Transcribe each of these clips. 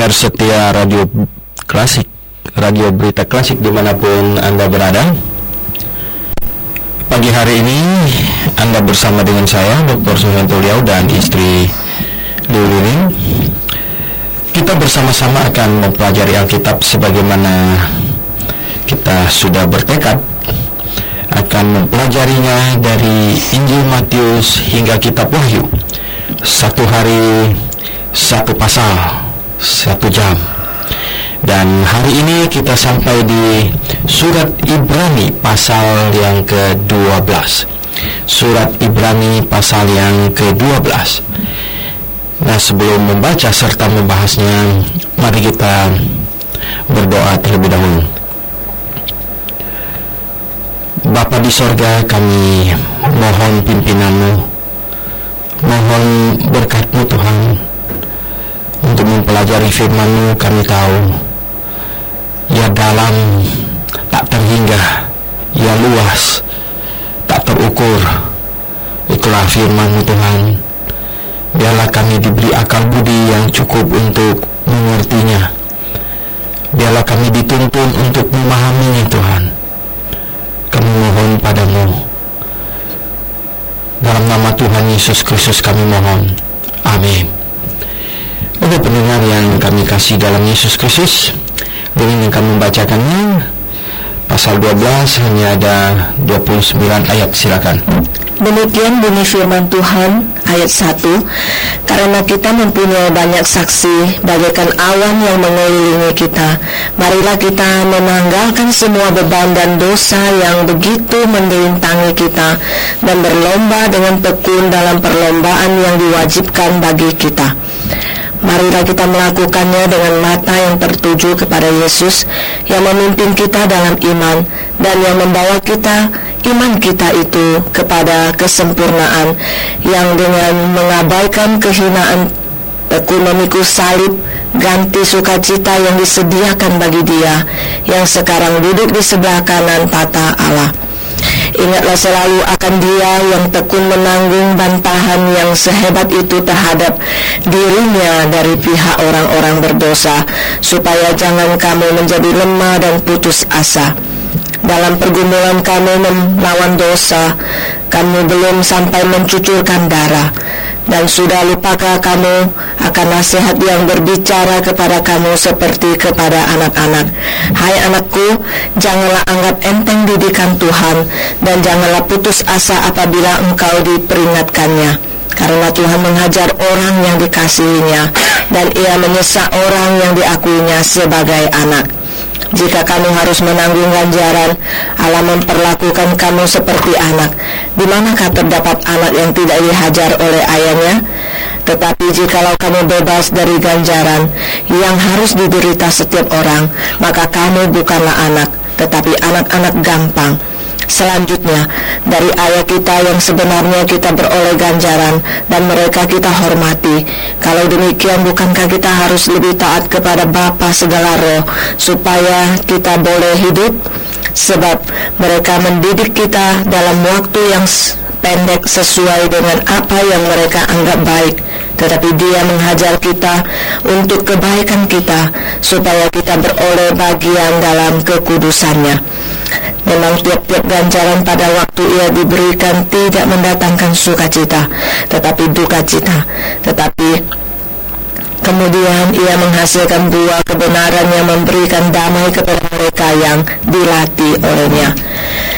pendengar setia Radio Klasik, Radio Berita Klasik dimanapun Anda berada. Pagi hari ini Anda bersama dengan saya, Dr. Suhanto Liau, dan istri Lululing. Kita bersama-sama akan mempelajari Alkitab sebagaimana kita sudah bertekad akan mempelajarinya dari Injil Matius hingga Kitab Wahyu. Satu hari, satu pasal, 1 jam. Dan hari ini kita sampai di surat Ibrani pasal yang ke-12. Surat Ibrani pasal yang ke-12. Nah, sebelum membaca serta membahasnya, mari kita berdoa terlebih dahulu. Bapa di sorga, kami mohon pimpinan-Mu, mohon berkat-Mu Tuhan. Untuk mempelajari firman-Mu, kami tahu ya dalam, tak terhingga, ya luas, tak terukur. Itulah firman-Mu Tuhan. Biarlah kami diberi akal budi yang cukup untuk mengertinya. Biarlah kami dituntun untuk memahaminya Tuhan. Kami mohon padamu, dalam nama Tuhan Yesus Kristus kami mohon. Amin. Untuk pendengar yang kami kasih dalam Yesus Kristus, dengan yang kami membacakannya pasal 12 hanya ada 29 ayat, silakan. Demikian bunyi firman Tuhan ayat 1. Karena kita mempunyai banyak saksi bagaikan awan yang mengelilingi kita, marilah kita menanggalkan semua beban dan dosa yang begitu menderintangi kita, dan berlomba dengan tekun dalam perlombaan yang diwajibkan bagi kita. Marilah kita melakukannya dengan mata yang tertuju kepada Yesus yang memimpin kita dalam iman dan yang membawa iman kita itu kepada kesempurnaan, yang dengan mengabaikan kehinaan tekun memikul salib, ganti sukacita yang disediakan bagi Dia yang sekarang duduk di sebelah kanan tata Allah. Ingatlah selalu akan Dia yang tekun menanggung bantahan yang sehebat itu terhadap dirinya dari pihak orang-orang berdosa, supaya jangan kamu menjadi lemah dan putus asa. Dalam pergumulan kamu melawan dosa, kamu belum sampai mencucurkan darah. Dan sudah lupakah kamu akan nasihat yang berbicara kepada kamu seperti kepada anak-anak? Hai anakku, janganlah anggap enteng didikan Tuhan, dan janganlah putus asa apabila engkau diperingatkannya. Karena Tuhan menghajar orang yang dikasihinya, dan Ia menyesa orang yang diakuinya sebagai anak. Jika kamu harus menanggung ganjaran, Allah memperlakukan kamu seperti anak. Di manakah terdapat anak yang tidak dihajar oleh ayahnya? Tetapi jikalau kamu bebas dari ganjaran yang harus diderita setiap orang, maka kamu bukanlah anak, tetapi anak-anak gampang. Selanjutnya, dari ayah kita yang sebenarnya kita beroleh ganjaran, dan mereka kita hormati. Kalau demikian, bukankah kita harus lebih taat kepada Bapa segala roh, supaya kita boleh hidup? Sebab mereka mendidik kita dalam waktu yang pendek sesuai dengan apa yang mereka anggap baik. Tetapi Dia menghajar kita untuk kebaikan kita, supaya kita beroleh bagian dalam kekudusannya. Memang tiap-tiap ganjaran pada waktu ia diberikan tidak mendatangkan sukacita, tetapi duka cita. Tetapi kemudian ia menghasilkan buah kebenaran yang memberikan damai kepada mereka yang dilatih olehnya.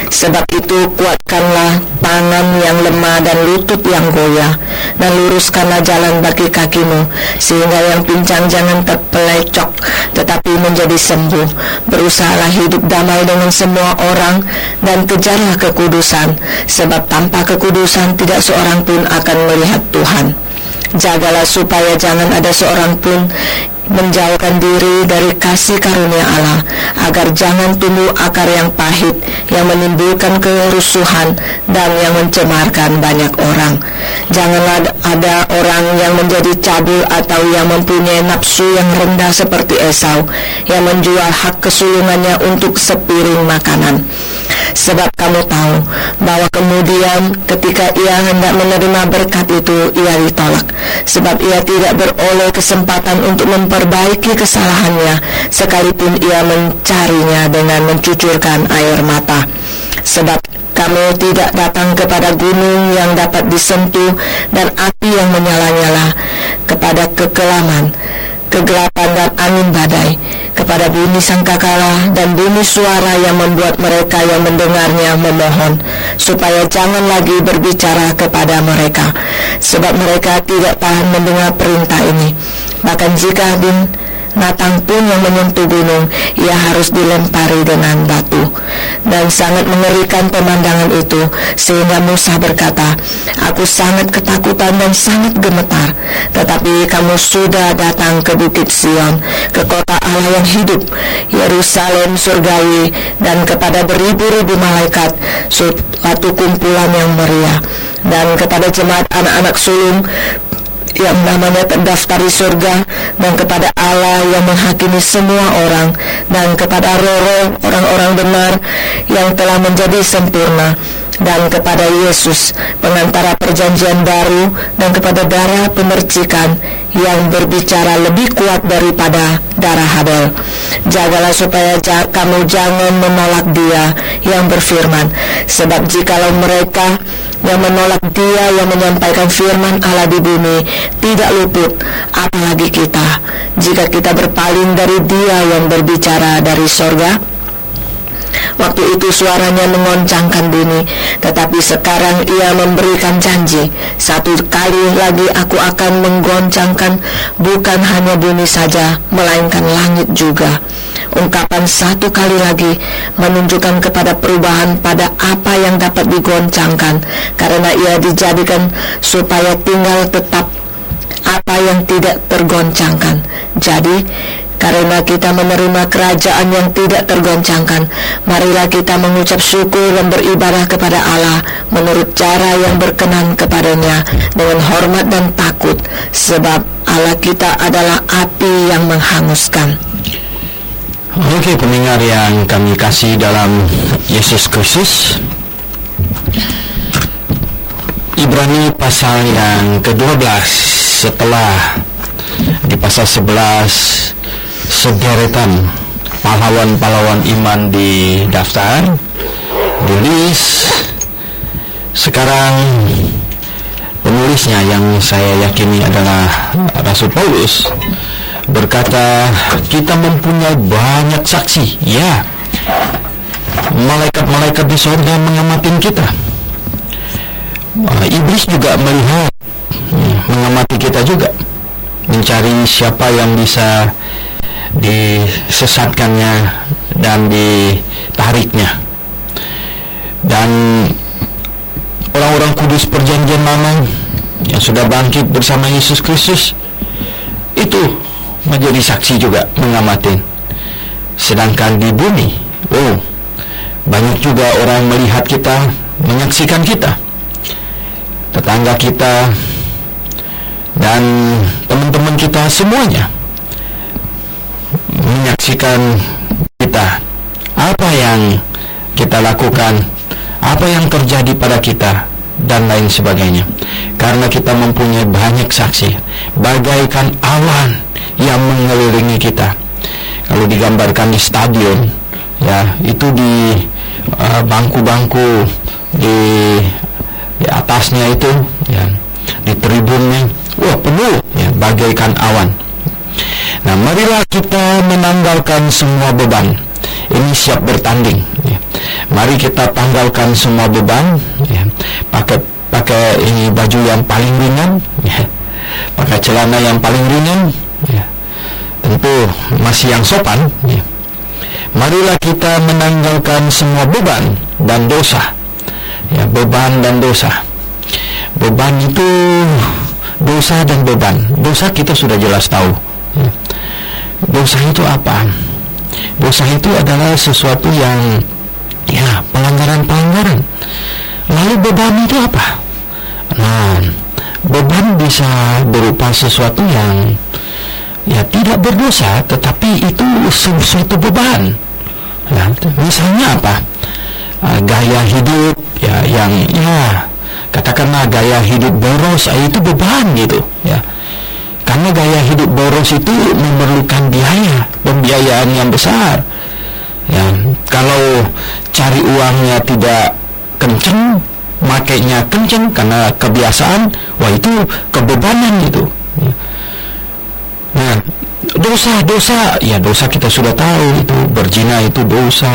Sebab itu kuatkanlah tangan yang lemah dan lutut yang goyah, dan luruskanlah jalan bagi kakimu, sehingga yang pincang jangan terpelecok, tetapi menjadi sembuh. Berusahalah hidup damai dengan semua orang, dan kejarlah kekudusan, sebab tanpa kekudusan tidak seorang pun akan melihat Tuhan. Jagalah supaya jangan ada seorang pun menjauhkan diri dari kasih karunia Allah, agar jangan tumbuh akar yang pahit, yang menimbulkan kerusuhan dan yang mencemarkan banyak orang. Janganlah ada orang yang menjadi cabul atau yang mempunyai nafsu yang rendah seperti Esau, yang menjual hak kesulungannya untuk sepiring makanan. Sebab kamu tahu bahwa kemudian ketika ia hendak menerima berkat itu, ia ditolak. Sebab ia tidak beroleh kesempatan untuk memperbaiki kesalahannya, sekalipun ia mencarinya dengan mencucurkan air mata. Sebab kamu tidak datang kepada gunung yang dapat disentuh dan api yang menyala-nyala, kepada kekelaman, kegelapan dan angin badai, kepada bunyi sangkakala dan bunyi suara yang membuat mereka yang mendengarnya memohon, supaya jangan lagi berbicara kepada mereka, sebab mereka tidak tahan mendengar perintah ini. Bahkan jika binatang pun yang menyentuh gunung, ia harus dilempari dengan batu. Dan sangat mengerikan pemandangan itu, sehingga Musa berkata, aku sangat ketakutan dan sangat gemetar. Tetapi kamu sudah datang ke Bukit Sion, ke kota Allah yang hidup, Yerusalem surgawi, dan kepada beribu-ribu malaikat, suatu kumpulan yang meriah, dan kepada jemaat anak-anak sulung yang namanya terdaftar di surga, dan kepada Allah yang menghakimi semua orang, dan kepada roh-roh orang-orang benar yang telah menjadi sempurna, dan kepada Yesus pengantara perjanjian baru, dan kepada darah pemercikan yang berbicara lebih kuat daripada darah Habel. Jagalah supaya kamu jangan menolak Dia yang berfirman, sebab jikalau mereka yang menolak Dia yang menyampaikan firman Allah di bumi tidak luput, apalagi kita, jika kita berpaling dari Dia yang berbicara dari sorga. Waktu itu suaranya mengoncangkan bumi, tetapi sekarang ia memberikan janji, satu kali lagi aku akan menggoncangkan bukan hanya bumi saja, melainkan langit juga. Ungkapan satu kali lagi menunjukkan kepada perubahan pada apa yang dapat digoncangkan, karena ia dijadikan supaya tinggal tetap apa yang tidak tergoncangkan. Jadi karena kita menerima kerajaan yang tidak tergoncangkan, marilah kita mengucap syukur dan beribadah kepada Allah menurut cara yang berkenan kepadanya, dengan hormat dan takut, sebab Allah kita adalah api yang menghanguskan. Oke, pendengar yang kami kasih dalam Yesus Kristus, Ibrani pasal yang ke-12, setelah di pasal 11 sederetan pahlawan-pahlawan iman didaftar, di-list. Sekarang penulisnya yang saya yakini adalah Rasul Paulus berkata, kita mempunyai banyak saksi. Ya, malaikat-malaikat di surga mengamati kita. Iblis juga melihat, mengamati kita juga, mencari siapa yang bisa disesatkannya dan ditariknya. Dan orang-orang kudus perjanjian lama yang sudah bangkit bersama Yesus Kristus itu menjadi saksi juga, mengamati. Sedangkan di bumi, banyak juga orang melihat kita, menyaksikan kita, tetangga kita dan teman-teman kita, semuanya menyaksikan kita, apa yang kita lakukan, apa yang terjadi pada kita, dan lain sebagainya. Karena kita mempunyai banyak saksi, bagaikan awan yang mengelilingi kita. Kalau digambarkan di stadion, ya, itu di bangku-bangku di atasnya itu, ya, di tribunnya, penuh, ya, bagaikan awan. Nah, marilah kita menanggalkan semua beban. Ini siap bertanding, ya. Mari kita tanggalkan semua beban, ya. Pakai ini baju yang paling ringan, ya. Pakai celana yang paling ringan, ya. Tentu masih yang sopan, ya. Marilah kita menanggalkan semua beban dan dosa, ya, beban dan dosa. Beban itu dosa dan beban. Dosa kita sudah jelas tahu, ya. Dosa itu apa? Dosa itu adalah sesuatu yang, ya, pelanggaran-pelanggaran. Lalu beban itu apa? Nah, beban bisa berupa sesuatu yang, ya, tidak berdosa, tetapi itu sesuatu beban. Ya, misalnya apa? gaya hidup ya yang katakanlah gaya hidup boros, itu beban gitu ya. Karena gaya hidup boros itu memerlukan pembiayaan yang besar. Ya, kalau cari uangnya tidak kenceng, makainya kenceng karena kebiasaan, itu kebebanan gitu. Nah, dosa kita sudah tahu, itu berzina itu dosa,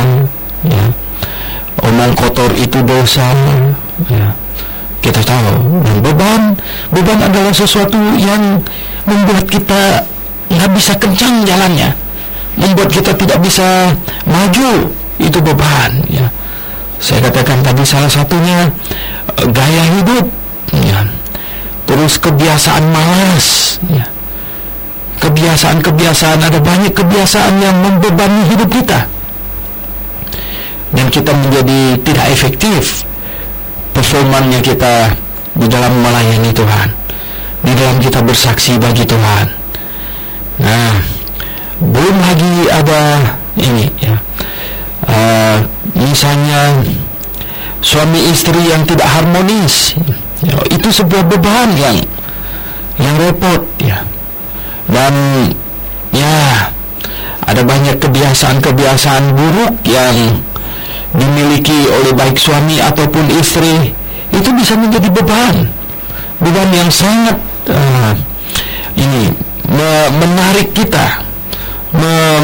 ya. Omong kotor itu dosa, ya. Kita tahu. Dan beban adalah sesuatu yang membuat kita nggak bisa kencang jalannya, membuat kita tidak bisa maju. Itu beban, ya. Saya katakan tadi salah satunya gaya hidup, ya. Terus kebiasaan malas, ya. Kebiasaan, ada banyak kebiasaan yang membebani hidup kita, dan kita menjadi tidak efektif performanya kita di dalam melayani Tuhan, di dalam kita bersaksi bagi Tuhan. Nah, belum lagi ada ini, ya, misalnya suami istri yang tidak harmonis, ya, itu sebuah beban yang repot, ya. Dan ya, ada banyak kebiasaan buruk yang dimiliki oleh baik suami ataupun istri. Itu bisa menjadi beban yang sangat menarik kita,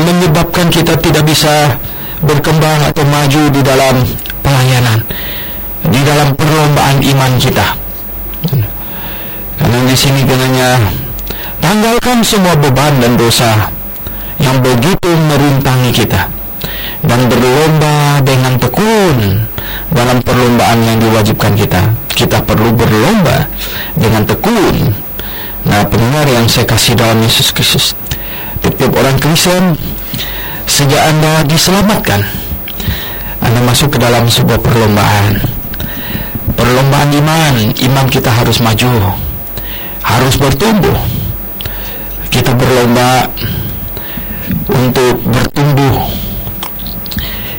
menyebabkan kita tidak bisa berkembang atau maju di dalam pelayanan, di dalam perlombaan iman kita. Karena di sini katanya, tanggalkan semua beban dan dosa yang begitu merintangi kita, dan berlomba dengan tekun dalam perlombaan yang diwajibkan kita. Kita perlu berlomba dengan tekun. Nah, pendengar yang saya kasih dalam Yesus Kristus, setiap orang Kristen, sejak Anda diselamatkan, Anda masuk ke dalam sebuah perlombaan iman kita harus maju, harus bertumbuh. Kita berlomba untuk bertumbuh.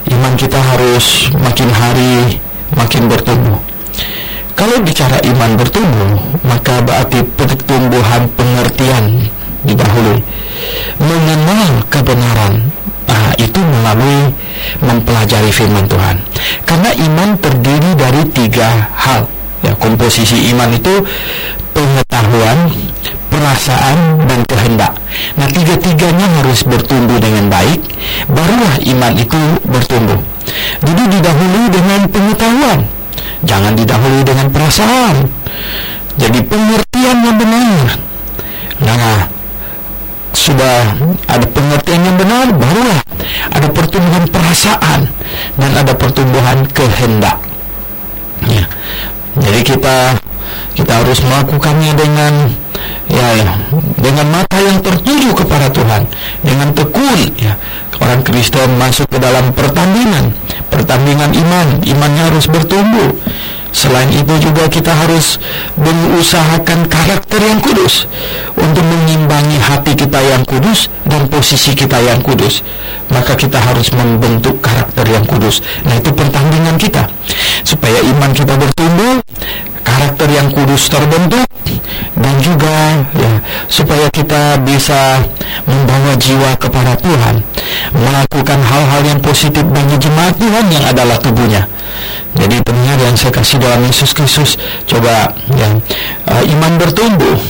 Iman kita harus makin hari makin bertumbuh. Kalau bicara iman bertumbuh, maka berarti pertumbuhan pengertian didahului. Mengenal kebenaran, itu melalui mempelajari firman Tuhan. Karena iman terdiri dari 3 hal. Ya, komposisi iman itu pengetahuan, perasaan, dan kehendak. Nah, 3-tiganya harus bertumbuh dengan baik, barulah iman itu bertumbuh. Jadi didahului dengan pengetahuan, jangan didahului dengan perasaan. Jadi pengertian yang benar. Nah, sudah ada pengertian yang benar, barulah ada pertumbuhan perasaan dan ada pertumbuhan kehendak. Ya. Jadi kita harus melakukannya dengan mata yang tertuju kepada Tuhan, dengan tekun, ya. Orang Kristen masuk ke dalam pertandingan imannya harus bertumbuh. Selain itu juga kita harus mengusahakan karakter yang kudus untuk mengimbangi hati kita yang kudus dan posisi kita yang kudus. Maka kita harus membentuk karakter yang kudus. Nah, itu pertandingan kita supaya iman kita bertumbuh, karakter yang kudus terbentuk, dan juga supaya kita bisa membawa jiwa kepada Tuhan, melakukan hal-hal yang positif bagi jemaat Tuhan yang adalah tubuhnya. Jadi pendengar yang saya kasih dalam Yesus Kristus, coba iman bertumbuh,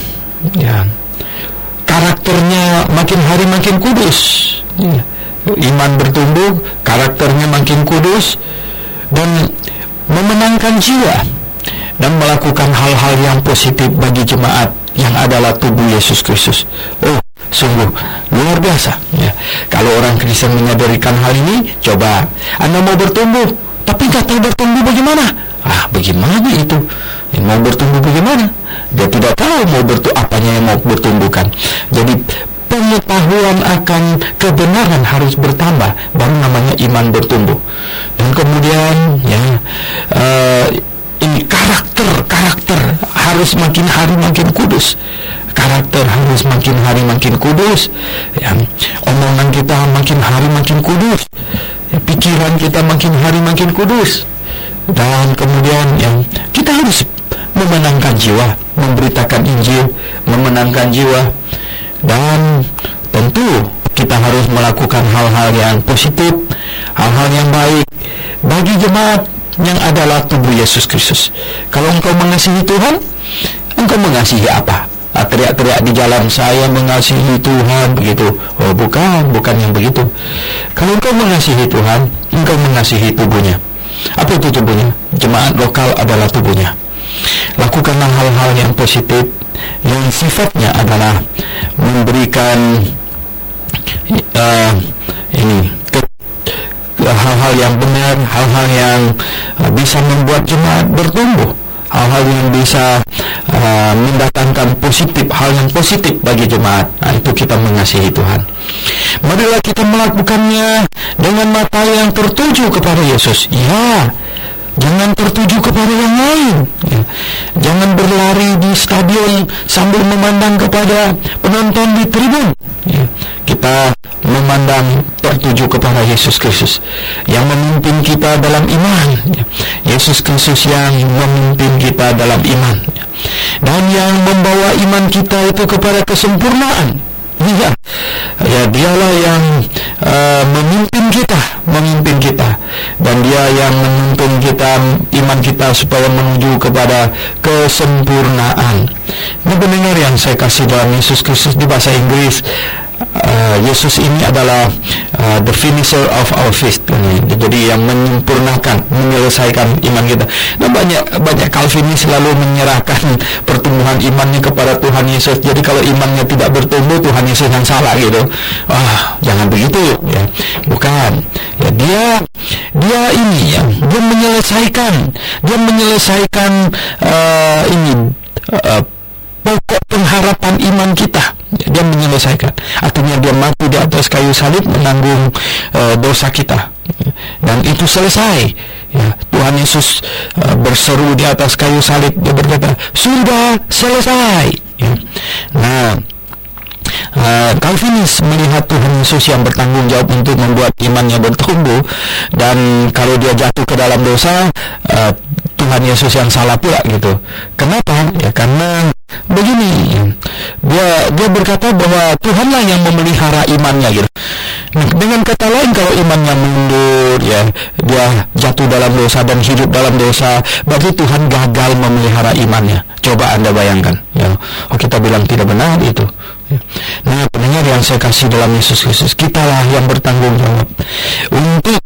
karakternya makin hari makin kudus. Iman bertumbuh, karakternya makin kudus, dan memenangkan jiwa dan melakukan hal-hal yang positif bagi jemaat yang adalah tubuh Yesus Kristus. Sungguh luar biasa, ya. Kalau orang Kristen menyadarikan hal ini, coba Anda mau bertumbuh, tapi nggak tahu bertumbuh bagaimana. Bagaimana itu? Mau bertumbuh bagaimana? Dia tidak tahu apanya yang mau bertumbuhkan. Jadi pengetahuan akan kebenaran harus bertambah, baru namanya iman bertumbuh. Dan kemudian ini karakter harus makin hari makin kudus. Karakter harus makin hari makin kudus. Omongan kita makin hari makin kudus. pikiran kita makin hari makin kudus. Dan kemudian kita harus memenangkan jiwa, memberitakan Injil, memenangkan jiwa. Dan tentu kita harus melakukan hal-hal yang positif, hal-hal yang baik bagi jemaat yang adalah tubuh Yesus Kristus. Kalau engkau mengasihi Tuhan, engkau mengasihi apa? Teriak-teriak di jalan, saya mengasihi Tuhan, begitu. Oh, bukan yang begitu. Kalau engkau mengasihi Tuhan, engkau mengasihi tubuhnya. Apa itu tubuhnya? Jemaat lokal adalah tubuhnya. Lakukanlah hal-hal yang positif, yang sifatnya adalah memberikan hal-hal yang benar, hal-hal yang bisa membuat jemaat bertumbuh, hal-hal yang bisa mendatangkan positif, hal yang positif bagi jemaat. Nah, itu kita mengasihi Tuhan. Marilah kita melakukannya dengan mata yang tertuju kepada Yesus. Ya, jangan tertuju kepada yang lain. Ya. Jangan berlari di stadion sambil memandang kepada penonton di tribun. Ya. Kita memandang tertuju kepada Yesus Kristus yang memimpin kita dalam iman. Ya. Yesus Kristus yang memimpin kita dalam iman. Ya. Dan yang membawa iman kita itu kepada kesempurnaan. Ya, dialah yang memimpin kita, dan dia yang menuntun kita, iman kita supaya menuju kepada kesempurnaan. Nah, pendengar yang saya kasih dalam Yesus Kristus, di bahasa Inggris Yesus ini adalah the finisher of our faith. Jadi yang menyempurnakan, menyelesaikan iman kita. Nah, banyak Calvinis selalu menyerahkan pertumbuhan imannya kepada Tuhan Yesus. Jadi kalau imannya tidak bertumbuh, Tuhan Yesus yang salah gitu. Jangan begitu ya. Bukan. Ya, dia ini ya, dia menyelesaikan pokok pengharapan iman kita. Dia menyelesaikan. Artinya dia mati di atas kayu salib menanggung dosa kita. Dan itu selesai. Ya, Tuhan Yesus berseru di atas kayu salib. Dia berkata, sudah selesai. Ya. Nah, Calvinis melihat Tuhan Yesus yang bertanggung jawab untuk membuat imannya bertumbuh. Dan kalau dia jatuh ke dalam dosa, Tuhan Yesus yang salah pula gitu. Kenapa? Ya karena begini, dia berkata bahwa Tuhanlah yang memelihara imannya gitu. Nah, dengan kata lain, kalau imannya mundur, ya dia jatuh dalam dosa dan hidup dalam dosa, berarti Tuhan gagal memelihara imannya. Coba Anda bayangkan, ya. Kita bilang tidak benar itu. Nah, pendengar yang saya kasih dalam Yesus Kristus, kitalah yang bertanggung jawab untuk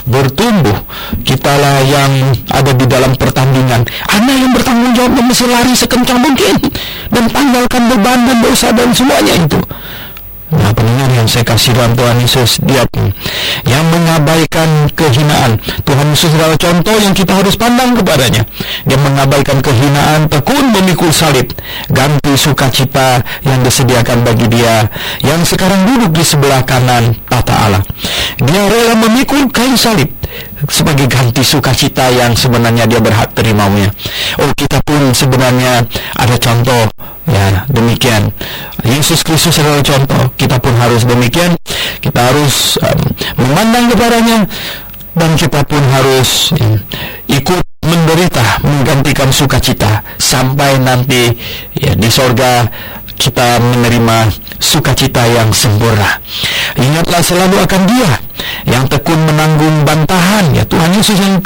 bertumbuh. Kitalah yang ada di dalam pertandingan. Anda yang bertanggung jawab, mesti lari sekencang mungkin dan tanggalkan beban dan dosa dan semuanya itu. Nah, pendengar yang saya kasih dalam Tuhan Yesus, dia yang mengabaikan kehinaan. Tuhan Yesus adalah contoh yang kita harus pandang kepadanya. Dia mengabaikan kehinaan, tekun memikul salib, ganti sukacita yang disediakan bagi dia, yang sekarang duduk di sebelah kanan tahta Allah. Dia rela memikul kayu salib sebagai ganti sukacita yang sebenarnya dia berhak terimanya. Kita pun sebenarnya ada contoh. Ya, demikian. Yesus Kristus adalah contoh. Kita pun harus demikian. Kita harus memandang kepadanya, dan kita pun harus ikut menderita, menggantikan sukacita sampai nanti di sorga kita menerima sukacita yang sempurna. Ingatlah selalu akan Dia yang tekun menanggung bantahan, ya Tuhan Yesus yang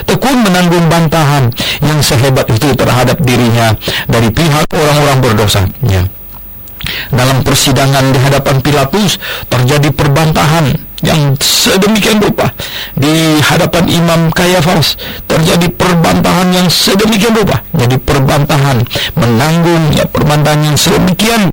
tekun menanggung bantahan yang sehebat itu terhadap dirinya dari pihak orang-orang berdosa. Ya. Dalam persidangan di hadapan Pilatus terjadi perbantahan yang sedemikian rupa. Di hadapan Imam Kayafas terjadi perbantahan yang sedemikian rupa. Jadi perbantahan, menanggung perbantahan yang sedemikian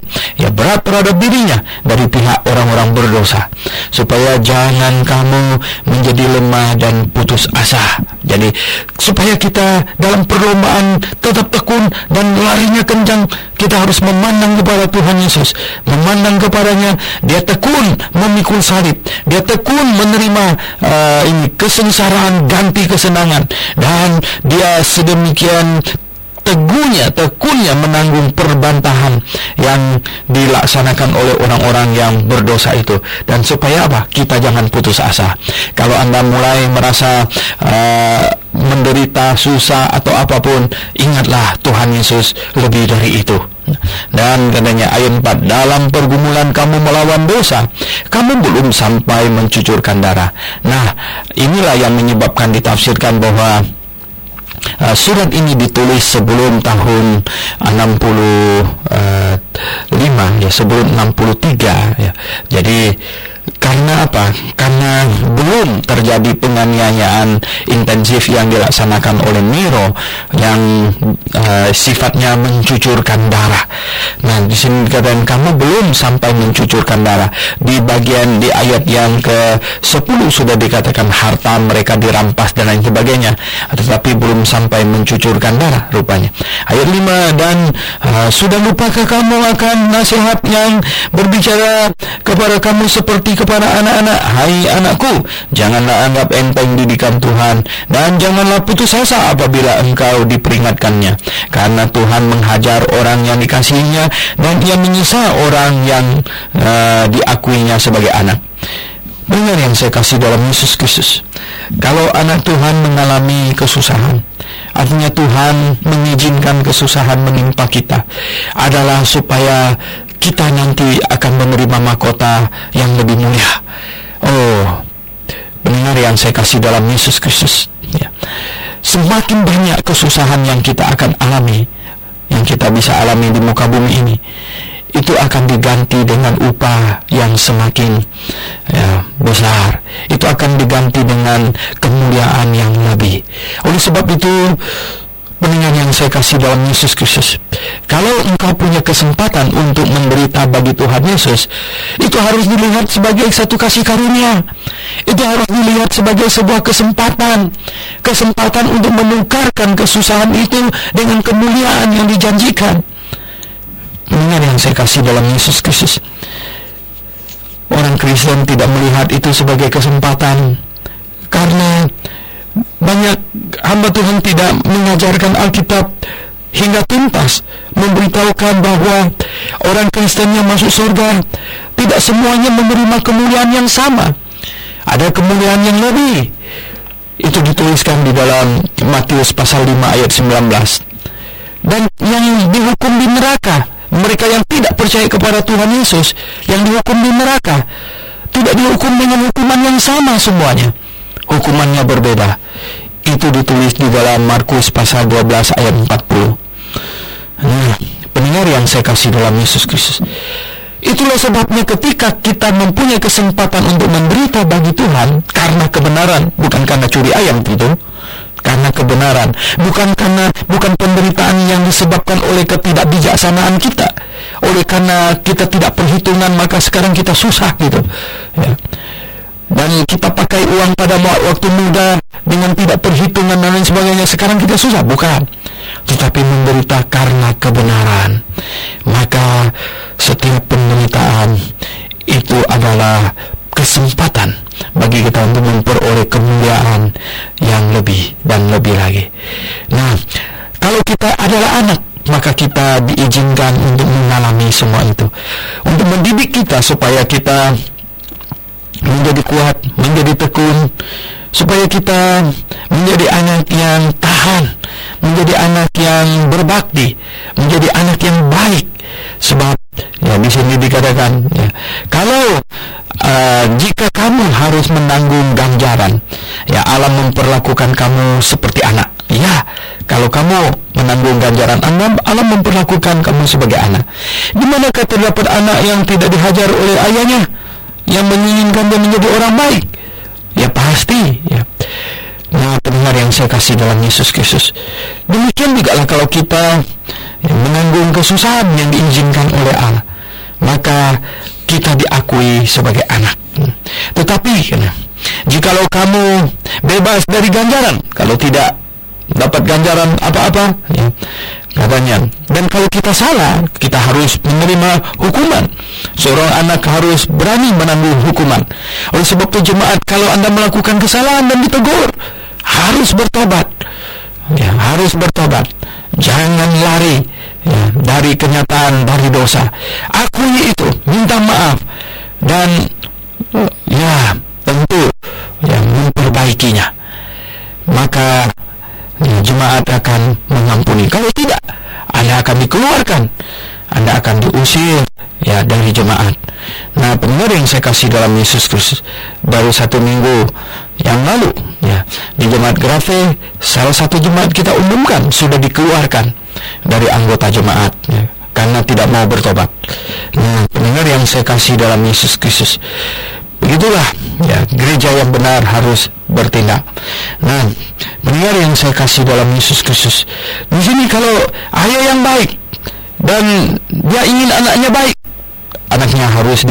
berat terhadap dirinya dari pihak orang-orang berdosa, supaya jangan kamu menjadi lemah dan putus asa. Jadi supaya kita dalam perlombaan tetap tekun dan larinya kencang, kita harus memandang kepada Tuhan Yesus, memandang kepadanya. Dia tekun memikul salib, dia tekun menerima kesengsaraan ganti kesenangan, dan dia sedemikian tekunnya menanggung perbantahan yang dilaksanakan oleh orang-orang yang berdosa itu. Dan supaya apa? Kita jangan putus asa. Kalau Anda mulai merasa menderita, susah atau apapun, ingatlah Tuhan Yesus lebih dari itu. Dan katanya ayat 4, dalam pergumulan kamu melawan dosa, kamu belum sampai mencucurkan darah. Nah, inilah yang menyebabkan ditafsirkan bahwa surat ini ditulis sebelum tahun 65 ya, sebelum 63 ya. Jadi karena apa? Karena belum terjadi penganiayaan intensif yang dilaksanakan oleh Nero yang sifatnya mencucurkan darah. Nah, di sini dikatakan kamu belum sampai mencucurkan darah. Di ayat yang ke-10 sudah dikatakan harta mereka dirampas dan lain sebagainya, tetapi belum sampai mencucurkan darah rupanya. Ayat 5, dan sudah lupakah kamu akan nasihat yang berbicara kepada kamu seperti kepada anak-anak? Hai anakku, janganlah anggap enteng didikan Tuhan, dan janganlah putus asa apabila engkau diperingatkannya, karena Tuhan menghajar orang yang dikasihinya, dan ia menyisa orang yang diakuinya sebagai anak. Dengar yang saya kasih dalam Yesus Kristus, kalau anak Tuhan mengalami kesusahan, artinya Tuhan mengizinkan kesusahan menimpa kita, adalah supaya kita nanti akan menerima mahkota yang lebih mulia. Oh, benar yang saya kasih dalam Yesus Kristus ya. Semakin banyak kesusahan yang kita akan alami, yang kita bisa alami di muka bumi ini, itu akan diganti dengan upah yang semakin besar. Itu akan diganti dengan kemuliaan yang lebih. Oleh sebab itu, pendengar yang saya kasih dalam Yesus Kristus, kalau engkau punya kesempatan untuk menderita bagi Tuhan Yesus, itu harus dilihat sebagai satu kasih karunia. Itu harus dilihat sebagai sebuah kesempatan untuk menukarkan kesusahan itu dengan kemuliaan yang dijanjikan. Pendengar yang saya kasih dalam Yesus Kristus, orang Kristen tidak melihat itu sebagai kesempatan, karena banyak hamba Tuhan tidak mengajarkan Alkitab hingga tuntas, memberitahukan bahwa orang Kristen yang masuk surga tidak semuanya menerima kemuliaan yang sama. Ada kemuliaan yang lebih. Itu dituliskan di dalam Matius pasal 5 ayat 19. Dan yang dihukum di neraka, mereka yang tidak percaya kepada Tuhan Yesus, yang dihukum di neraka, tidak dihukum dengan hukuman yang sama semuanya. Hukumannya berbeda. Itu ditulis di dalam Markus pasal 12 ayat 40. Nah, pendengar yang saya kasih dalam Yesus Kristus, itulah sebabnya ketika kita mempunyai kesempatan untuk menderita bagi Tuhan karena kebenaran, bukan karena curi ayam tentu, karena kebenaran, bukan penderitaan yang disebabkan oleh ketidakbijaksanaan kita, oleh karena kita tidak perhitungan maka sekarang kita susah gitu ya. Dan kita pakai uang pada waktu muda dengan tidak perhitungan dan lain sebagainya, sekarang kita susah, bukan. Tetapi menderita karena kebenaran. Maka setiap penderitaan itu adalah kesempatan bagi kita untuk memperoleh kemuliaan yang lebih dan lebih lagi. Nah, kalau kita adalah anak, maka kita diizinkan untuk mengalami semua itu, untuk mendidik kita supaya kita menjadi kuat, menjadi tekun, supaya kita menjadi anak yang tahan, menjadi anak yang berbakti, menjadi anak yang baik. Sebab ya di sini dikatakan ya, kalau jika kamu harus menanggung ganjaran, ya Allah memperlakukan kamu seperti anak. Ya, kalau kamu menanggung ganjaran Allah memperlakukan kamu sebagai anak. Di manakah terdapat anak yang tidak dihajar oleh ayahnya, yang menginginkan dia menjadi orang baik? Ya pasti ya. Nah, pendengar yang saya kasih dalam Yesus Kristus, demikian juga lah kalau kita menanggung kesusahan yang diizinkan oleh Allah, maka kita diakui sebagai anak. Tetapi jikalau kamu bebas dari ganjaran, kalau tidak dapat ganjaran apa-apa ya, katanya, dan kalau kita salah, kita harus menerima hukuman. Seorang anak harus berani menanggung hukuman. Oleh sebab itu jemaat, kalau Anda melakukan kesalahan dan ditegur, harus bertobat. ya, harus bertobat. Jangan lari ya, dari kenyataan, dari dosa. Akui itu, minta maaf, dan ya tentu ya memperbaikinya. Maka ya, jemaat akan mengampuni. Kalau tidak, Anda akan dikeluarkan, Anda akan diusir ya dari jemaat. Nah, pendengar yang saya kasih dalam Yesus Kristus, baru 1 minggu yang lalu ya, di jemaat Grafe, salah satu jemaat kita umumkan sudah dikeluarkan dari anggota jemaat ya, karena tidak mau bertobat. Nah, pendengar yang saya kasih dalam Yesus Kristus, begitulah ya gereja yang benar harus bertindak. Nah, pendengar yang saya kasih dalam Yesus Kristus, di sini kalau ayah yang baik dan dia ingin anaknya baik, anaknya harus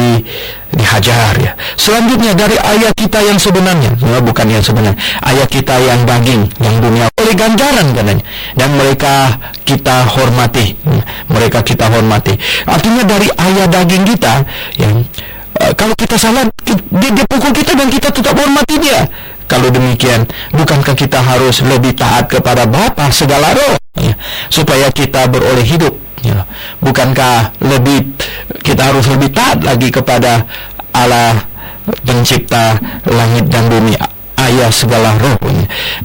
dihajar ya. Selanjutnya dari ayah kita yang sebenarnya, bukan yang sebenarnya, ayah kita yang daging, yang dunia, oleh ganjaran katanya, dan mereka kita hormati, mereka kita hormati. Artinya dari ayah daging kita yang kalau kita salah, dia pukul kita dan kita tetap hormati dia. Kalau demikian, bukankah kita harus lebih taat kepada Bapa segala roh ya, supaya kita beroleh hidup ya. Bukankah kita harus lebih taat lagi kepada Allah pencipta langit dan bumi, ayah segala roh.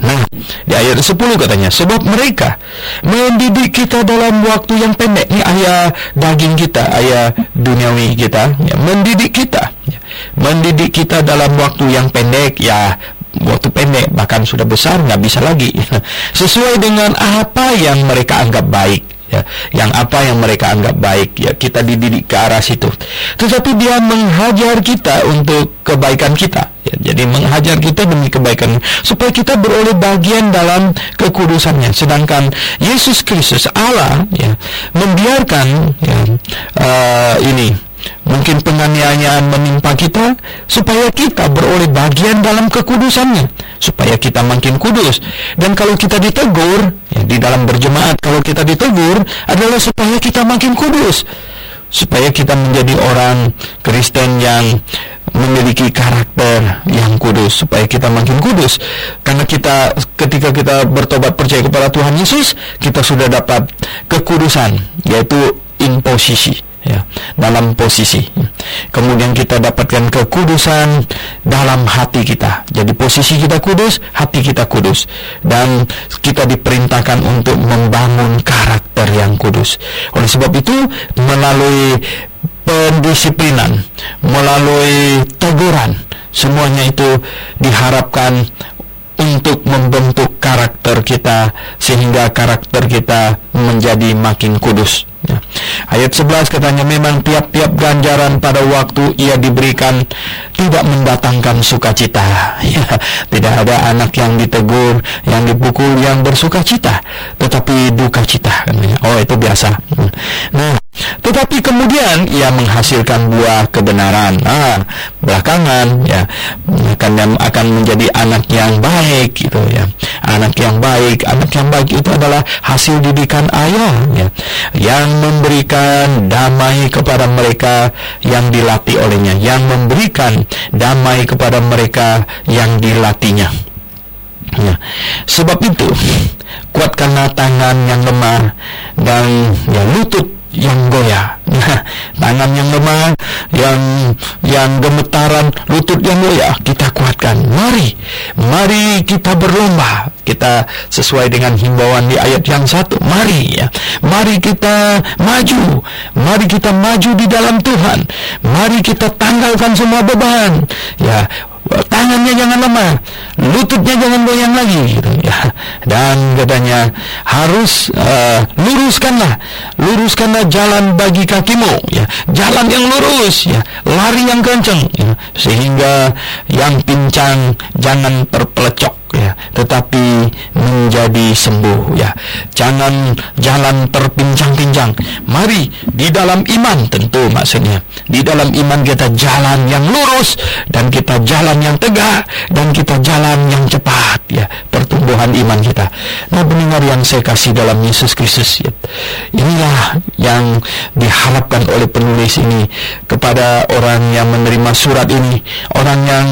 Nah, di ayat 10 katanya, sebab mereka mendidik kita dalam waktu yang pendek. Ini ayah daging kita, ayah duniawi kita ya, mendidik kita dalam waktu yang pendek ya. Waktu pendek, bahkan sudah besar nggak bisa lagi sesuai dengan apa yang mereka anggap baik ya, yang apa yang mereka anggap baik ya, kita dididik ke arah situ. Tetapi dia menghajar kita untuk kebaikan kita ya, jadi menghajar kita demi kebaikan supaya kita beroleh bagian dalam kekudusannya. Sedangkan Yesus Kristus Allah ya membiarkan ya, ini mungkin penganiayaan menimpa kita supaya kita beroleh bagian dalam kekudusannya, supaya kita makin kudus. Dan kalau kita ditegur ya, di dalam berjemaat, kalau kita ditegur adalah supaya kita makin kudus, supaya kita menjadi orang Kristen yang memiliki karakter yang kudus, supaya kita makin kudus. Karena ketika kita bertobat percaya kepada Tuhan Yesus, kita sudah dapat kekudusan, yaitu in posisi ya, dalam posisi. Kemudian kita dapatkan kekudusan dalam hati kita. Jadi posisi kita kudus, hati kita kudus, dan kita diperintahkan untuk membangun karakter yang kudus. Oleh sebab itu, melalui pendisiplinan, melalui teguran, semuanya itu diharapkan untuk membentuk karakter kita sehingga karakter kita menjadi makin kudus. Ya. Ayat 11 katanya, memang tiap-tiap ganjaran pada waktu ia diberikan tidak mendatangkan sukacita. Ya, tidak ada anak yang ditegur, yang dipukul, yang bersukacita, tetapi duka cita. Oh, itu biasa. Nah, tetapi kemudian ia menghasilkan buah kebenaran. Nah, belakangan ya akan menjadi anak yang baik gitu ya. Anak yang baik itu adalah hasil didikan ayah ya, yang memberikan damai kepada mereka yang dilatih olehnya, yang memberikan damai kepada mereka yang dilatihnya. Ya. Sebab itu, kuatkanlah tangan yang lemah dan ya, lutut yang goyah. Nah, tangan yang lemah, yang gemetaran, lutut yang goyah, kita kuatkan. Mari kita berlomba. Kita sesuai dengan himbauan di ayat yang 1. Mari kita maju. Mari kita maju di dalam Tuhan. Mari kita tanggalkan semua beban. Ya, tangannya jangan lemah, lututnya jangan goyang lagi gitu ya. Dan katanya harus luruskanlah jalan bagi kakimu ya, jalan yang lurus ya, lari yang kencang ya, sehingga yang pincang jangan terpelecok ya, tetapi menjadi sembuh ya. Jangan jalan terpincang-pincang. Mari di dalam iman, tentu maksudnya di dalam iman kita jalan yang lurus, dan kita jalan yang tegak, dan kita jalan yang cepat ya. Pertumbuhan pertumbuhan iman kita. Nah, pendengar yang saya kasih dalam Yesus Kristus, ya, inilah yang diharapkan oleh penulis ini kepada orang yang menerima surat ini, orang yang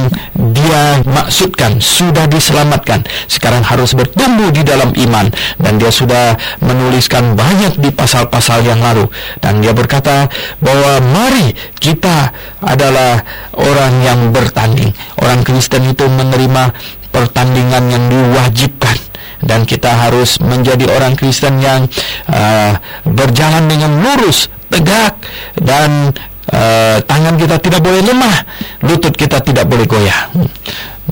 dia maksudkan sudah diselamatkan, sekarang harus bertumbuh di dalam iman, dan dia sudah menuliskan banyak di pasal-pasal yang lalu, dan dia berkata bahwa mari kita adalah orang yang bertanding. Orang Kristen itu menerima pertandingan yang diwajibkan, dan kita harus menjadi orang Kristen yang berjalan dengan lurus, tegak, dan tangan kita tidak boleh lemah, lutut kita tidak boleh goyah.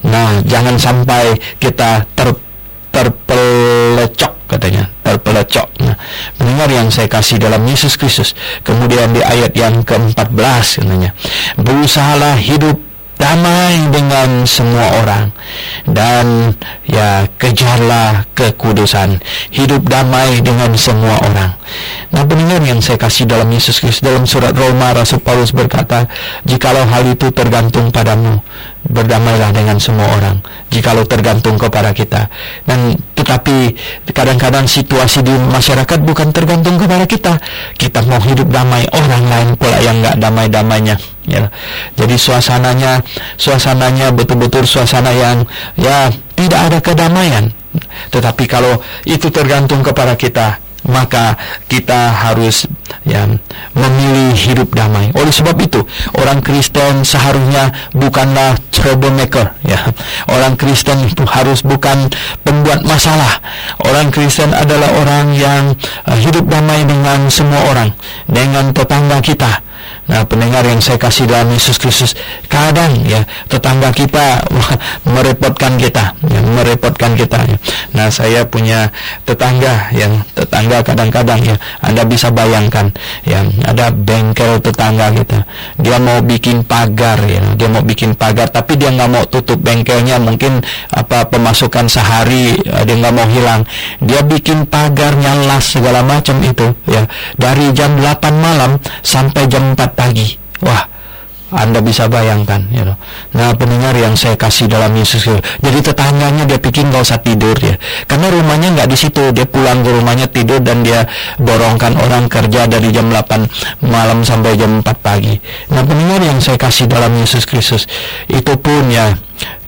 Nah, jangan sampai kita terpelecok, katanya, terpelecok. Nah, mendengar yang saya kasih dalam Yesus Kristus, kemudian di ayat yang ke-14 katanya, berusahalah hidup damai dengan semua orang, dan ya, kejarlah kekudusan. Hidup damai dengan semua orang. Nah, pendengar yang saya kasih dalam Yesus Kristus, dalam surat Roma, Rasul Paulus berkata, jikalau hal itu tergantung padamu, berdamailah dengan semua orang. Jikalau tergantung kepada kita. Dan tetapi kadang-kadang situasi di masyarakat bukan tergantung kepada kita. Kita mau hidup damai, orang lain pula yang nggak damai-damainya, ya. Jadi suasananya betul-betul suasana yang ya tidak ada kedamaian. Tetapi kalau itu tergantung kepada kita, maka kita harus ya memilih hidup damai. Oleh sebab itu, orang Kristen seharusnya bukanlah troublemaker, ya. Orang Kristen itu harus bukan pembuat masalah. Orang Kristen adalah orang yang hidup damai dengan semua orang, dengan tetangga kita. Nah, pendengar yang saya kasih dalam Yesus Kristus, kadang ya tetangga kita merepotkan kita, ya, ya. Nah, saya punya tetangga kadang-kadang ya, Anda bisa bayangkan ya, ada bengkel tetangga kita. Dia mau bikin pagar, ya, tapi dia nggak mau tutup bengkelnya, mungkin pemasukan sehari dia nggak mau hilang. Dia bikin pagarnya, las segala macam itu ya, dari jam 8 malam sampai jam 4 pagi. Wah, Anda bisa bayangkan, you know. Nah, pendengar yang saya kasih dalam Yesus, jadi tetangganya dia pikir nggak usah tidur, ya, karena rumahnya nggak di situ. Dia pulang ke rumahnya tidur, dan dia borongkan orang kerja dari jam 8 malam sampai jam 4 pagi. Nah, pendengar yang saya kasih dalam Yesus Kristus, itu pun ya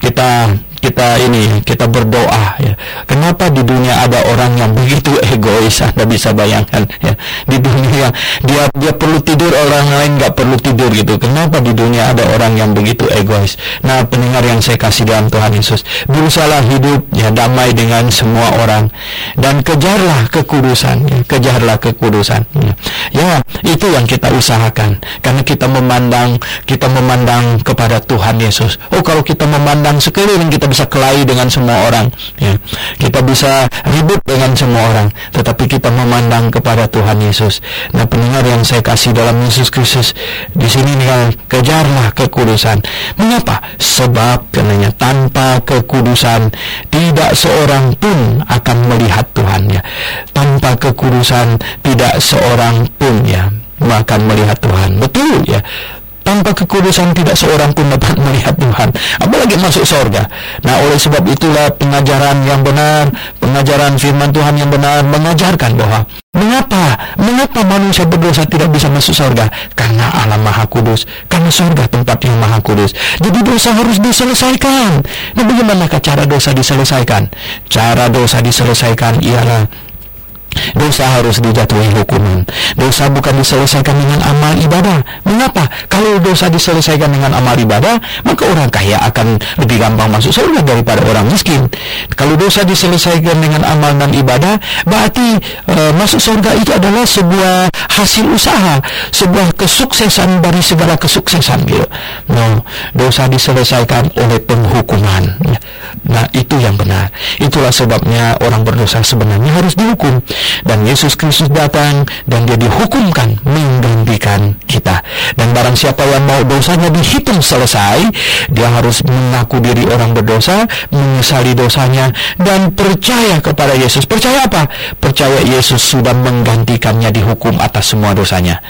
kita berdoa, ya. Kenapa di dunia ada orang yang begitu egois? Anda bisa bayangkan, ya. Di dunia dia perlu tidur, orang lain nggak perlu tidur gitu. Kenapa di dunia ada orang yang begitu egois? Nah, pendengar yang saya kasih dalam Tuhan Yesus, berusahalah hidup ya damai dengan semua orang, dan kejarlah kekudusan, ya. Kejarlah kekudusan, ya. Ya, itu yang kita usahakan, karena kita memandang kepada Tuhan Yesus. Oh, kalau kita memandang sekeliling, kita bisa kelahi dengan semua orang, ya. Kita bisa ribut dengan semua orang, tetapi kita memandang kepada Tuhan Yesus. Nah, pendengar yang saya kasih dalam Yesus Kristus, di sini nih, kejarlah kekudusan. Mengapa? Sebab katanya tanpa kekudusan tidak seorang pun akan melihat Tuhan, ya. Tanpa kekudusan tidak seorang pun ya akan melihat Tuhan. Betul, ya. Tanpa kekudusan tidak seorang pun dapat melihat Tuhan, apalagi masuk surga. Nah, oleh sebab itulah pengajaran yang benar, pengajaran firman Tuhan yang benar mengajarkan bahwa mengapa manusia berdosa tidak bisa masuk surga? Karena Allah Maha Kudus, karena surga tempat yang Maha Kudus. Jadi dosa harus diselesaikan. Nah, bagaimanakah cara dosa diselesaikan? Cara dosa diselesaikan ialah dosa harus dijatuhi hukuman. Dosa bukan diselesaikan dengan amal ibadah. Mengapa? Kalau dosa diselesaikan dengan amal ibadah, maka orang kaya akan lebih gampang masuk surga daripada orang miskin. Kalau dosa diselesaikan dengan amal dan ibadah, berarti masuk surga itu adalah sebuah hasil usaha, sebuah kesuksesan dari segala kesuksesan, gitu. No, dosa diselesaikan oleh penghukuman. Nah, itu yang benar. Itulah sebabnya orang berdosa sebenarnya harus dihukum. Dan Yesus Kristus datang dan dia dihukumkan menggantikan kita. Dan barang siapa yang mau dosanya dihitung selesai, dia harus mengaku diri orang berdosa, menyesali dosanya, dan percaya kepada Yesus. Percaya apa? Percaya Yesus sudah menggantikannya dihukum atas semua dosanya.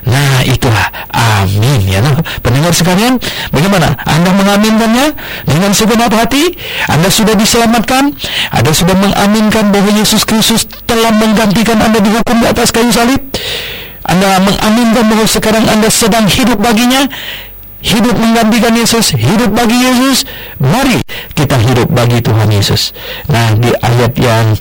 Nah, itulah amin ya. Pendengar sekalian, bagaimana? Anda mengaminkannya dengan segenap hati? Anda sudah diselamatkan? Anda sudah mengaminkan bahwa Yesus Kristus telah menggantikan Anda dihukum di atas kayu salib? Anda mengaminkan bahwa sekarang Anda sedang hidup baginya? Hidup menggantikan Yesus, hidup bagi Yesus. Mari kita hidup bagi Tuhan Yesus. Nah, di ayat yang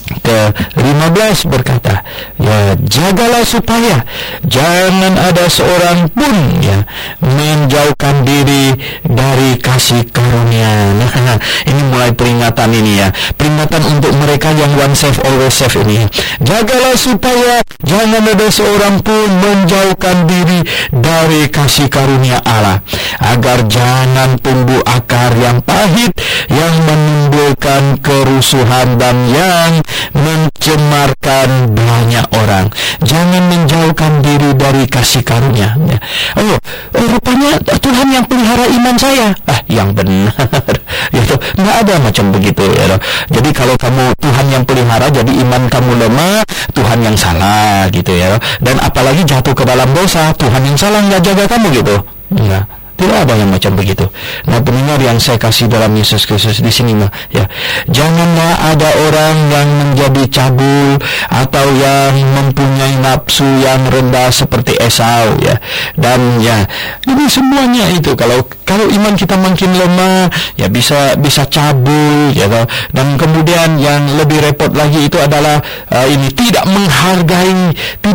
ke-15 berkata, ya, jagalah supaya jangan ada seorang pun ya menjauhkan diri dari kasih karunia. Nah, ini mulai peringatan ini ya, peringatan untuk mereka yang one save always save ini. Jagalah supaya jangan ada seorang pun menjauhkan diri dari kasih karunia Allah, agar jangan tumbuh akar yang pahit yang menimbulkan kerusuhan dan yang mencemarkan banyak orang. Jangan menjauhkan diri dari kasih karunia. Rupanya Tuhan yang pelihara iman saya. Yang benar. Gitu. Nggak ada macam begitu ya. Jadi kalau kamu Tuhan yang pelihara, jadi iman kamu lemah, Tuhan yang salah gitu ya. Dan apalagi jatuh ke dalam dosa, Tuhan yang salah nggak jaga kamu gitu. Enggak. Tidak ada yang macam begitu. Nah, pendengar yang saya kasih dalam Yesus Kristus di sini ya, janganlah ada orang yang menjadi cabul atau yang mempunyai nafsu yang rendah seperti Esau ya. Dan ya, ini semuanya itu kalau iman kita makin lemah ya bisa cabul ya. Dan kemudian yang lebih repot lagi itu adalah ini tidak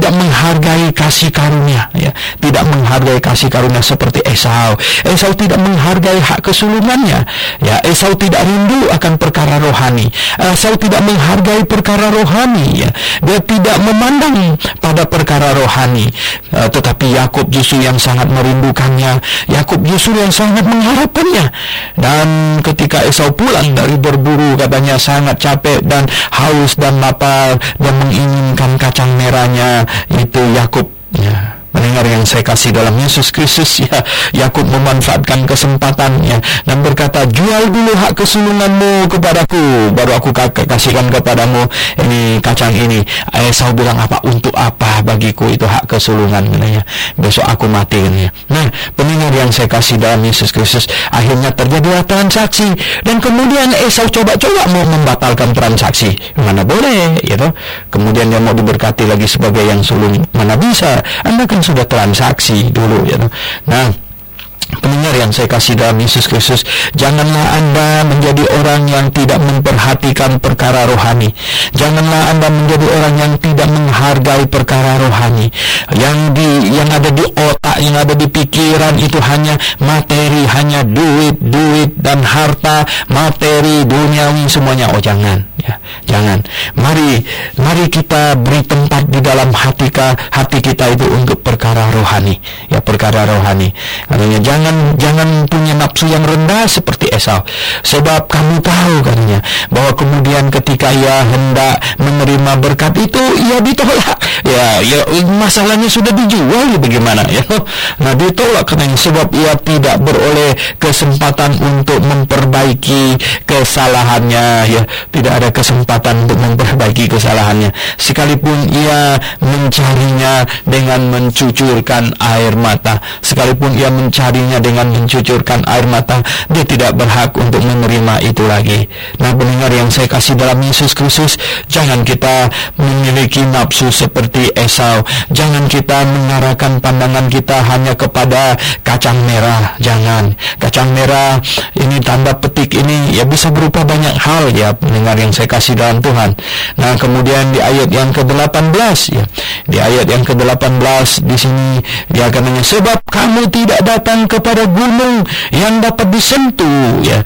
menghargai kasih karunia ya. Tidak menghargai kasih karunia seperti Esau. Esau tidak menghargai hak kesulungannya ya. Esau tidak rindu akan perkara rohani. Esau tidak menghargai perkara rohani ya. Dia tidak memandang pada perkara rohani. Tetapi Yakub justru yang sangat merindukannya. Yakub justru yang sangat mengharapkannya. Dan ketika Esau pulang dari berburu, katanya sangat capek dan haus dan lapar dan menginginkan kacang merahnya, itu Yakub ya. Mendengar yang saya kasih dalam Yesus Kristus ya, Yakub memanfaatkan kesempatannya dan berkata, jual dulu hak kesulunganmu kepadaku, baru aku kasihkan kepadamu ini kacang ini. Esau bilang, apa untuk apa bagiku itu hak kesulungan, ya. Besok aku mati ya. Nah, pendengar yang saya kasih dalam Yesus Kristus, akhirnya terjadilah transaksi dan kemudian Esau coba-coba mau membatalkan transaksi. Mana boleh gitu. Kemudian dia mau diberkati lagi sebagai yang sulung, mana bisa, Anda kan sudah transaksi dulu ya. Nah, pendengar yang saya kasih dalam Yesus Kristus, janganlah Anda menjadi orang yang tidak memperhatikan perkara rohani. Janganlah Anda menjadi orang yang tidak menghargai perkara rohani. Yang ada di otak, yang ada di pikiran itu hanya materi, hanya duit dan harta, materi duniawi semuanya. Oh, jangan ya, jangan. Mari kita beri tempat di dalam hati kita itu untuk perkara rohani ya, perkara rohani. Artinya jangan punya nafsu yang rendah seperti Esau, sebab kamu tahu katanya bahwa kemudian ketika ia hendak menerima berkat itu ia ditolak ya masalahnya sudah dijual ya, bagaimana ya. Nah, ditolak katanya sebab ia tidak beroleh kesempatan untuk memperbaiki kesalahannya ya, tidak ada kesempatan untuk memperbaiki kesalahannya, sekalipun ia mencarinya dengan mencucurkan air mata, sekalipun ia mencarinya dengan mencucurkan air mata, dia tidak berhak untuk menerima itu lagi. Nah, pendengar yang saya kasih dalam Yesus Kristus, jangan kita memiliki nafsu seperti Esau. Jangan kita mengarahkan pandangan kita hanya kepada kacang merah. Jangan. Kacang merah ini tanda petik ini ya bisa berupa banyak hal ya, pendengar yang saya kasih dalam Tuhan. Nah, kemudian di ayat yang ke-18 ya. Di ayat yang ke-18 di sini dia katanya, sebab kamu tidak datang kepada gunung yang yang dapat disentuh, ya,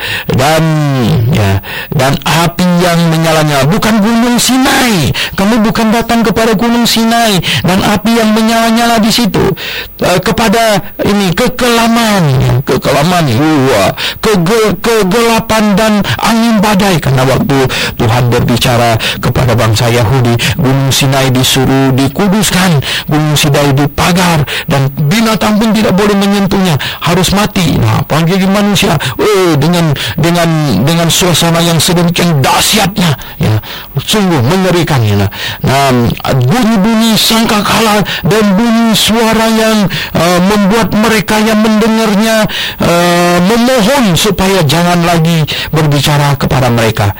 dan api yang menyala-nyala. Bukan gunung Sinai. Kamu bukan datang kepada gunung Sinai dan api yang menyala-nyala di situ. Kepada ini kekelaman, kegelapan dan angin badai. Karena waktu Tuhan berbicara kepada bangsa Yahudi, gunung Sinai disuruh dikuduskan, gunung Sinai dipagar, dan binatang pun tidak boleh menyentuhnya, harus mati. Nah, bagi manusia, dengan suasana yang sedemikian dahsyatnya, ya, sungguh mengerikan, ya. Nah, bunyi-bunyi sangkakala dan bunyi suara yang membuat mereka yang mendengarnya memohon supaya jangan lagi berbicara kepada mereka.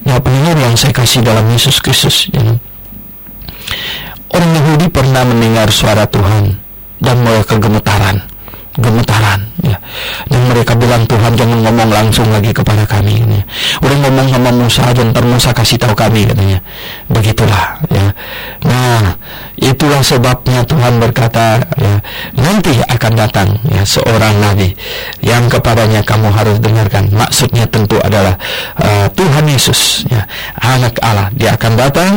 Ya, pendengar yang saya kasih dalam Yesus Kristus, ya. Orang Yahudi pernah mendengar suara Tuhan dan mereka gemetaran, ya. Dan mereka bilang, Tuhan jangan ngomong langsung lagi kepada kami, ya. Udah ngomong sama Musa aja, ntar Musa kasih tahu kami, katanya. Begitulah, ya. Nah, itulah sebabnya Tuhan berkata, ya, nanti akan datang, ya, seorang nabi yang kepadanya kamu harus dengarkan. Maksudnya tentu adalah Tuhan Yesus, ya, anak Allah. Dia akan datang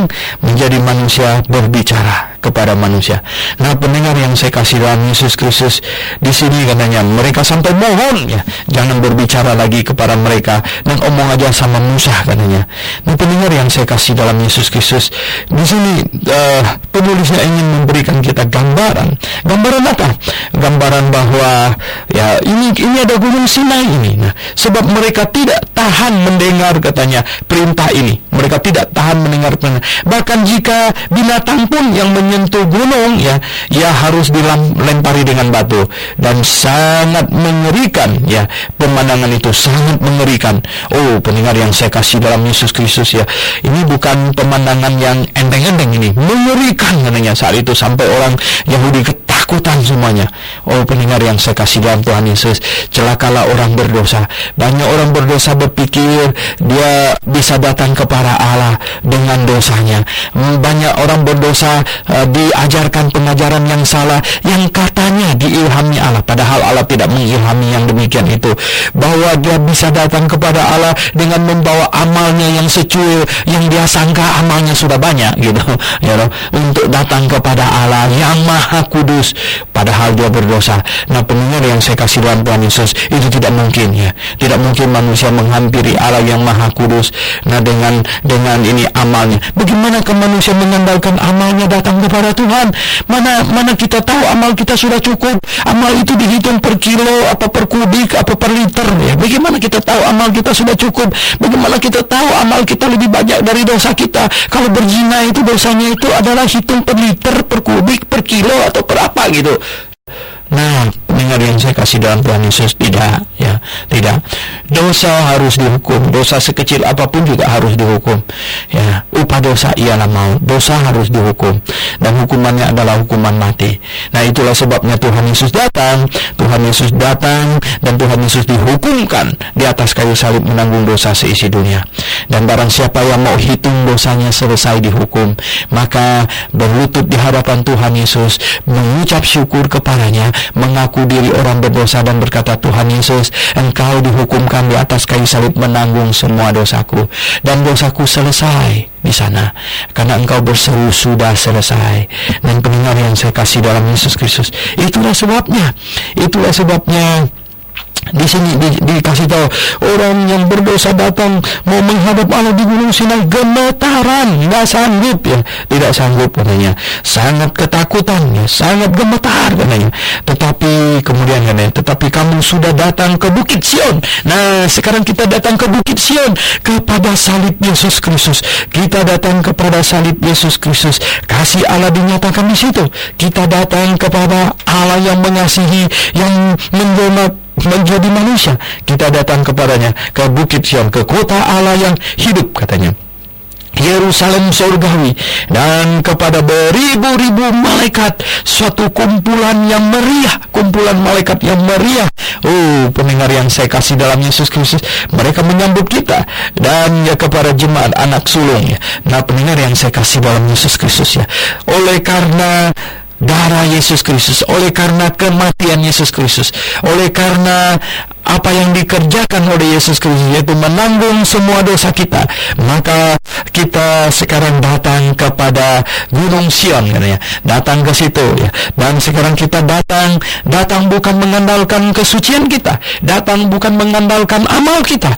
menjadi manusia, berbicara kepada manusia. Nah, pendengar yang saya kasih dalam Yesus Kristus, di sini katanya mereka sampai mohon, ya, jangan berbicara lagi kepada mereka dan omong aja sama Musa, katanya. Nah, pendengar yang saya kasih dalam Yesus Kristus, di sini penulisnya ingin memberikan kita gambaran apa? Gambaran bahwa, ya, ini ada gunung Sinai ini. Nah, sebab mereka tidak tahan mendengar, katanya, perintah ini. Mereka tidak tahan mendengar perintah. Bahkan jika binatang pun yang menyentuh gunung, ya, ia harus dilempari dengan batu. Dan sangat mengerikan, ya, pemandangan itu sangat mengerikan. Oh, pendengar yang saya kasih dalam Yesus Kristus, ya, ini bukan pemandangan yang enteng-enteng, ini mengerikan, katanya. Saat itu sampai orang Yahudi ketakutan semuanya. Oh, pendengar yang saya kasih dalam Tuhan Yesus, celakalah orang berdosa. Banyak orang berdosa berpikir dia bisa datang kepada Allah dengan dosanya. Banyak orang berdosa diajarkan pengajaran yang salah yang katanya diilhami Allah, padahal Allah tidak mengilhami yang demikian itu. Bahwa dia bisa datang kepada Allah dengan membawa amalnya yang secuil, yang dia sangka amalnya sudah banyak, gitu, ya, untuk datang kepada Allah yang Maha Kudus, padahal dia berdosa. Nah, pendengar yang saya kasih dalam Tuhan Yesus, itu tidak mungkin, ya. Tidak mungkin manusia menghampiri Allah yang Maha Kudus. Nah, dengan ini amalnya. Bagaimana manusia mengandalkan amalnya datang kepada Tuhan? Mana kita tahu amal kita sudah cukup? Amal itu dihitung per kilo, apa per kubik, apa per liter, ya. Bagaimana kita tahu amal kita sudah cukup? Bagaimana kita tahu amal kita lebih banyak dari dosa kita? Kalau berzina itu dosanya itu adalah hitung per liter, per kubik, per kilo, atau per apa gitu. Nah, pendengar yang saya kasih dalam Tuhan Yesus, tidak, ya, tidak. Dosa harus dihukum. Dosa sekecil apapun juga harus dihukum, ya. Upah dosa ialah maut. Dosa harus dihukum, dan hukumannya adalah hukuman mati. Nah, itulah sebabnya Tuhan Yesus datang. Tuhan Yesus datang dan Tuhan Yesus dihukumkan di atas kayu salib menanggung dosa seisi dunia. Dan barang siapa yang mau hitung dosanya selesai dihukum, maka berlutut di hadapan Tuhan Yesus, mengucap syukur kepadanya, mengaku diri orang berdosa dan berkata, Tuhan Yesus, Engkau dihukumkan di atas kayu salib menanggung semua dosaku, dan dosaku selesai di sana karena Engkau berseru sudah selesai. Dan pendengar yang saya kasih dalam Yesus Kristus, itulah sebabnya di sini dikasih tahu, orang yang berdosa datang mau menghadap Allah di gunung Sinai, gemetaran, nggak sanggup, ya, tidak sanggup, katanya, sangat ketakutan, ya, sangat gemetar, katanya. Tetapi kemudian, katanya, tetapi kamu sudah datang ke Bukit Sion. Nah, sekarang kita datang ke Bukit Sion, kepada salib Yesus Kristus. Kita datang kepada salib Yesus Kristus. Kasih Allah dinyatakan di situ. Kita datang kepada Allah yang mengasihi, yang menjadi manusia. Kita datang kepadanya, ke Bukit Sion, ke kota Allah yang hidup, katanya, Yerusalem surgawi, dan kepada beribu-ribu malaikat, suatu kumpulan yang meriah, kumpulan malaikat yang meriah. Oh, pendengar yang saya kasih dalam Yesus Kristus, mereka menyambut kita, dan ya kepada jemaat anak sulung, ya. Nah, pendengar yang saya kasih dalam Yesus Kristus, ya, oleh karena darah Yesus Kristus, oleh karena kematian Yesus Kristus, oleh karena apa yang dikerjakan oleh Yesus Kristus, yaitu menanggung semua dosa kita, maka kita sekarang datang kepada Gunung Sion, katanya, datang ke situ ya. Dan sekarang kita datang bukan mengandalkan kesucian kita, datang bukan mengandalkan amal kita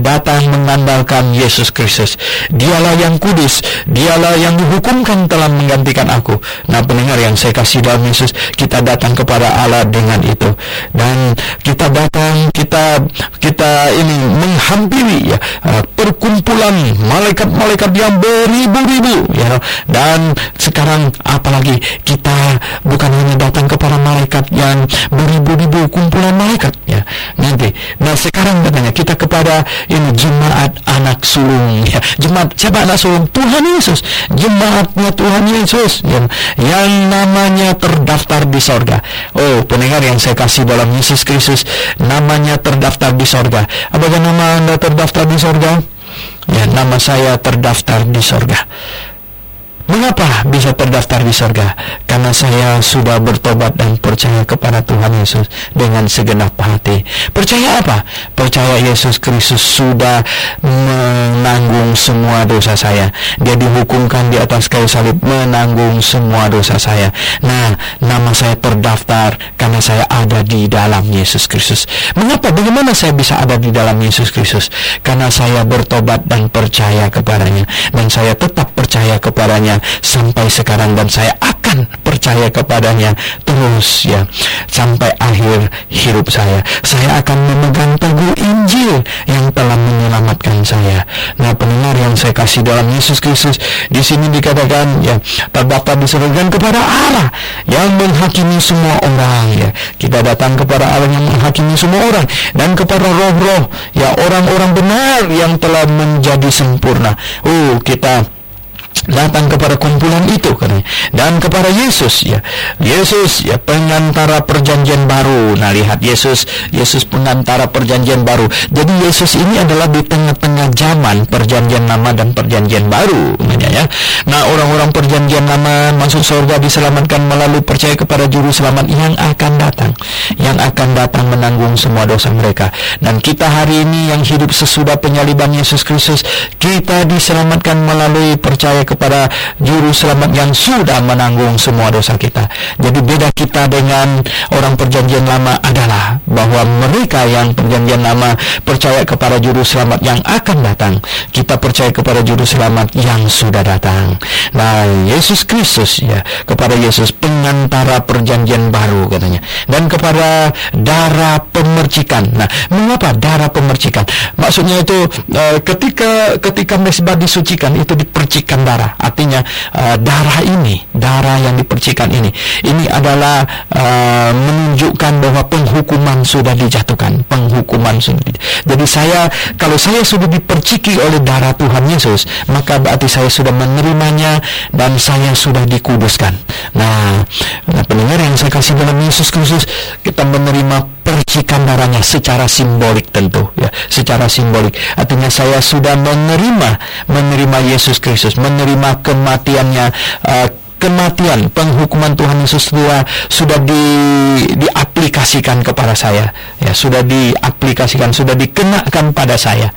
datang mengandalkan Yesus Kristus. Dialah yang kudus, dialah yang dihukumkan telah menggantikan aku. Nah, pendengar yang saya kasih dalam Yesus, kita datang kepada Allah dengan itu, dan kita datang, kita ini menghampiri ya perkumpulan malaikat-malaikat yang beribu-ribu ya. Dan sekarang apalagi kita bukan hanya datang kepada malaikat yang beribu-ribu, kumpulan malaikat ya nanti. Nah, sekarang katanya kita kepada ini jemaat anak sulung ya. Jemaat siapa anak sulung? Tuhan Yesus. Jemaatnya Tuhan Yesus yang namanya terdaftar di sorga. Oh, pendengar yang saya kasih dalam Yesus Kristus, namanya terdaftar di sorga. Apakah nama Anda terdaftar di sorga? Ya, nama saya terdaftar di sorga. Mengapa bisa terdaftar di surga? Karena saya sudah bertobat dan percaya kepada Tuhan Yesus dengan segenap hati. Percaya apa? Percaya Yesus Kristus sudah menanggung semua dosa saya. Dia dihukumkan di atas kayu salib, menanggung semua dosa saya. Nah, nama saya terdaftar karena saya ada di dalam Yesus Kristus. Mengapa? Bagaimana saya bisa ada di dalam Yesus Kristus? Karena saya bertobat dan percaya kepadanya. Dan saya tetap percaya kepadanya sampai sekarang, dan saya akan percaya kepadanya terus ya sampai akhir hidup saya. Saya akan memegang teguh Injil yang telah menyelamatkan saya. Nah, pendengar yang saya kasih dalam Yesus Kristus, di sini dikatakan ya terdaftar diserahkan kepada Allah yang menghakimi semua orang ya. Kita datang kepada Allah yang menghakimi semua orang, dan kepada roh-roh ya orang-orang benar yang telah menjadi sempurna. Oh, kita datang kepada kumpulan itu katanya, dan kepada Yesus ya. Yesus ya pengantara perjanjian baru. Nah, lihat Yesus pengantara perjanjian baru. Jadi Yesus ini adalah di tengah-tengah zaman perjanjian lama dan perjanjian baru ya. Nah, orang-orang perjanjian lama masuk surga diselamatkan melalui percaya kepada juru selamat yang akan datang menanggung semua dosa mereka. Dan kita hari ini yang hidup sesudah penyaliban Yesus Kristus, kita diselamatkan melalui percaya kepada juru selamat yang sudah menanggung semua dosa kita. Jadi beda kita dengan orang perjanjian lama adalah bahwa mereka yang perjanjian lama percaya kepada juru selamat yang akan datang. Kita percaya kepada juru selamat yang sudah datang. Nah, Yesus Kristus ya, kepada Yesus pengantara perjanjian baru katanya, dan kepada darah pemercikan. Nah, mengapa darah pemercikan? Maksudnya itu ketika mezbah disucikan itu dipercikan darah. Artinya darah yang dipercikan ini adalah menunjukkan bahwa penghukuman sudah dijatuhkan. Jadi kalau saya sudah diperciki oleh darah Tuhan Yesus, maka berarti saya sudah menerimanya dan saya sudah dikuduskan. Nah, pendengar yang saya kasih dalam Yesus Kristus, kita menerima percikan darahnya secara simbolik tentu ya, secara simbolik. Artinya saya sudah menerima Yesus Kristus, menerima kematiannya, kematian penghukuman Tuhan Yesus sudah diaplikasikan kepada saya ya, sudah diaplikasikan, sudah dikenakan pada saya.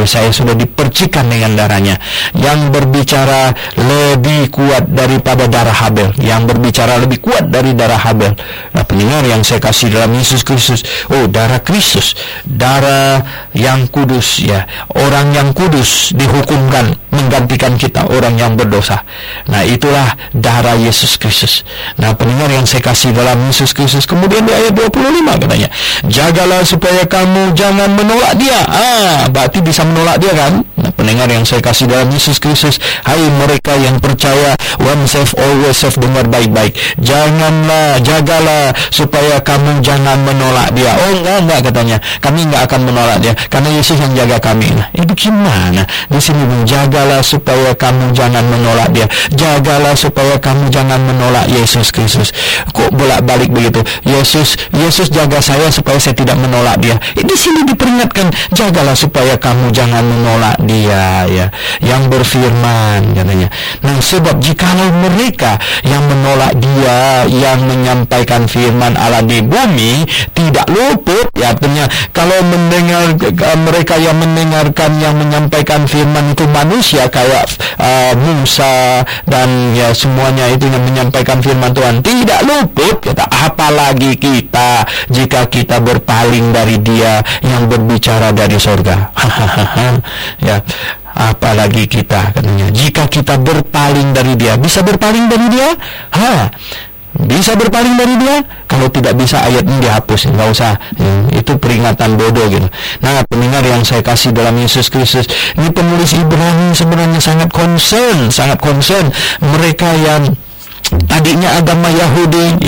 Saya sudah dipercikan dengan darahnya yang berbicara lebih kuat daripada darah Habel, yang berbicara lebih kuat dari darah Habel. Nah, pendengar yang saya kasih dalam Yesus Kristus, oh, darah Kristus, darah yang kudus ya, orang yang kudus dihukumkan menggantikan kita orang yang berdosa. Nah, itulah darah Yesus Kristus. Nah, pendengar yang saya kasih dalam Yesus Kristus, kemudian di ayat 25 katanya, jagalah supaya kamu jangan menolak dia. Berarti bisa menolak dia kan? Nah, pendengar yang saya kasih dalam Yesus Kristus, hai mereka yang percaya, one save always save, dengar baik-baik. Jagalah supaya kamu jangan menolak dia. Oh, enggak katanya, kami enggak akan menolak dia karena Yesus yang jaga kami. Nah, itu gimana? Di sini jagalah supaya kamu jangan menolak dia. Jagalah supaya kamu jangan menolak Yesus Kristus. Kok bolak-balik begitu? Yesus jaga saya supaya saya tidak menolak dia. Di sini diperingatkan, jagalah supaya kamu jangan menolak dia ya, yang berfirman katanya. Nah, sebab jikalau mereka yang menolak dia yang menyampaikan firman Allah di bumi tidak luput ya, artinya kalau mendengar mereka yang mendengarkan, yang menyampaikan firman itu manusia kayak Musa dan ya semuanya itu yang menyampaikan firman Tuhan tidak luput, kata, apalagi kita jika kita berpaling dari Dia yang berbicara dari sorga. Ya, apalagi kita, katanya, jika kita berpaling dari Dia. Bisa berpaling dari Dia? Bisa berpaling dari Dia? Kalau tidak bisa, ayat ini dihapus, nggak usah. Itu peringatan bodoh gitu. Nah, pendengar yang saya kasih dalam Yesus Kristus, ini penulis Ibrani sebenarnya sangat concern mereka yang tadinya agama Yahudi,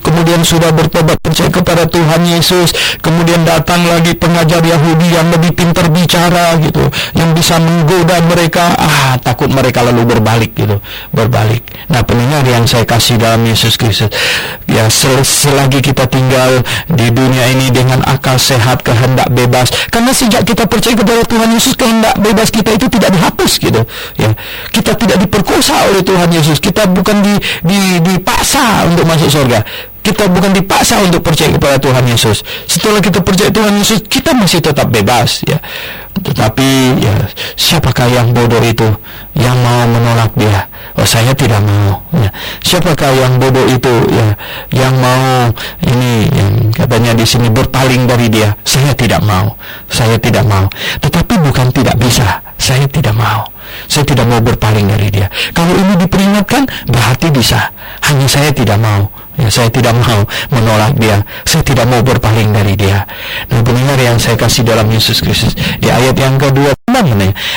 kemudian sudah bertobat percaya kepada Tuhan Yesus, kemudian datang lagi pengajar Yahudi yang lebih pintar bicara gitu, yang bisa menggoda mereka, takut mereka lalu berbalik. Nah, pendengar yang saya kasih dalam Yesus Kristus, ya selagi kita tinggal di dunia ini dengan akal sehat, kehendak bebas, karena sejak kita percaya kepada Tuhan Yesus, kehendak bebas kita itu tidak dihapus gitu, ya. Kita tidak diperkosa oleh Tuhan Yesus. Kita bukan dipaksa untuk masuk surga. Kita bukan dipaksa untuk percaya kepada Tuhan Yesus. Setelah kita percaya Tuhan Yesus, kita masih tetap bebas, ya. Tetapi ya, siapakah yang bodoh itu yang mau menolak Dia? Saya tidak mau, ya. Siapakah yang bodoh itu, ya, yang mau ini, yang katanya di sini berpaling dari Dia? Saya tidak mau. Tetapi bukan tidak bisa. Saya tidak mau berpaling dari Dia. Kalau ini diperingatkan, berarti bisa. Hanya saya tidak mau. Ya, saya tidak mau menolak Dia. Saya tidak mau berpaling dari Dia. Nah, pendengar yang saya kasih dalam Yesus Kristus, di ayat yang kedua,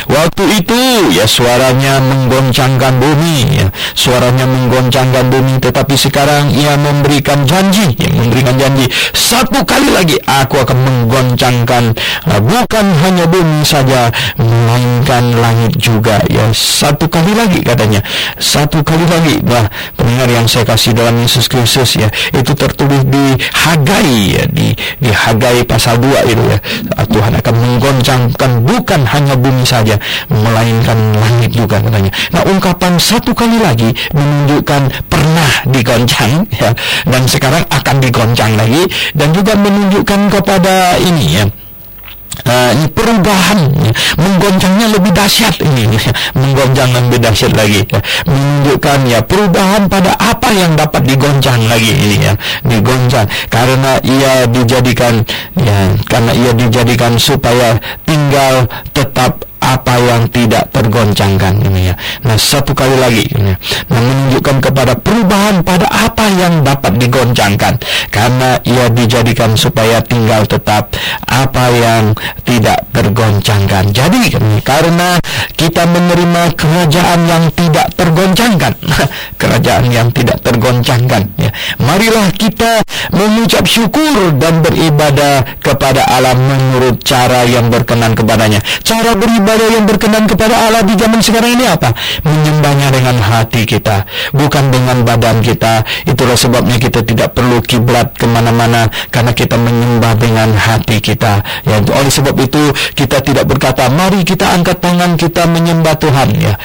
waktu itu ya suaranya menggoncangkan bumi, ya. Suaranya menggoncangkan bumi, tetapi sekarang Ia memberikan janji, satu kali lagi aku akan menggoncangkan bukan hanya bumi saja, melainkan langit juga, ya. Satu kali lagi katanya, satu kali lagi. Nah, pendengar yang saya kasih dalam Yesus Kristus, ya, itu tertulis di Hagai, ya, di Hagai pasal 2 itu, ya. Tuhan akan menggoncangkan bukan hanya bumi saja, melainkan langit juga katanya. Nah, ungkapan satu kali lagi menunjukkan pernah digoncang, ya, dan sekarang akan digoncang lagi, dan juga menunjukkan kepada ini, ya, ini perubahan, ya. Menggoncangnya lebih dahsyat ini, ya. Menggoncang lebih dahsyat lagi, ya. Menunjukkan ya perubahan pada apa yang dapat digoncang lagi ini, ya. Digoncang karena ia dijadikan supaya tinggal tetap apa yang tidak tergoncangkan ini, ya. Nah, satu kali lagi ini, nah, menunjukkan kepada perubahan pada apa yang dapat digoncangkan, karena ia dijadikan supaya tinggal tetap apa yang tidak tergoncangkan. Jadi karena kita menerima kerajaan yang tidak tergoncangkan, kerajaan yang tidak tergoncangkan, ya, marilah kita mengucap syukur dan beribadah kepada Allah menurut cara yang berkenan kepadanya. Cara beribadah yang berkenan kepada Allah di zaman sekarang ini apa? Menyembahnya dengan hati kita, bukan dengan badan kita. Itulah sebabnya kita tidak perlu kiblat kemana-mana, karena kita menyembah dengan hati kita, ya. Oleh sebab itu kita tidak berkata mari kita angkat tangan kita menyembah Tuhan, ya.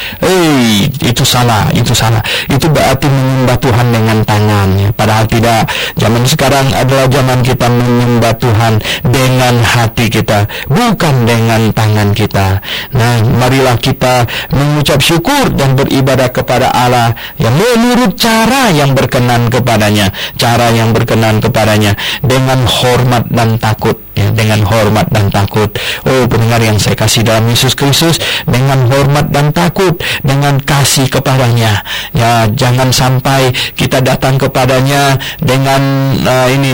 Itu salah. Itu berarti menyembah Tuhan dengan tangan, ya. Padahal tidak. Zaman sekarang adalah zaman kita menyembah Tuhan dengan hati kita, bukan dengan tangan kita. Nah, marilah kita mengucap syukur dan beribadah kepada Allah yang menurut cara yang berkenan kepadanya, dengan hormat dan takut, ya, dengan hormat dan takut. Oh, pendengar yang saya kasih dalam Yesus Kristus, dengan hormat dan takut, dengan kasih kepadanya, ya. Jangan sampai kita datang kepadanya dengan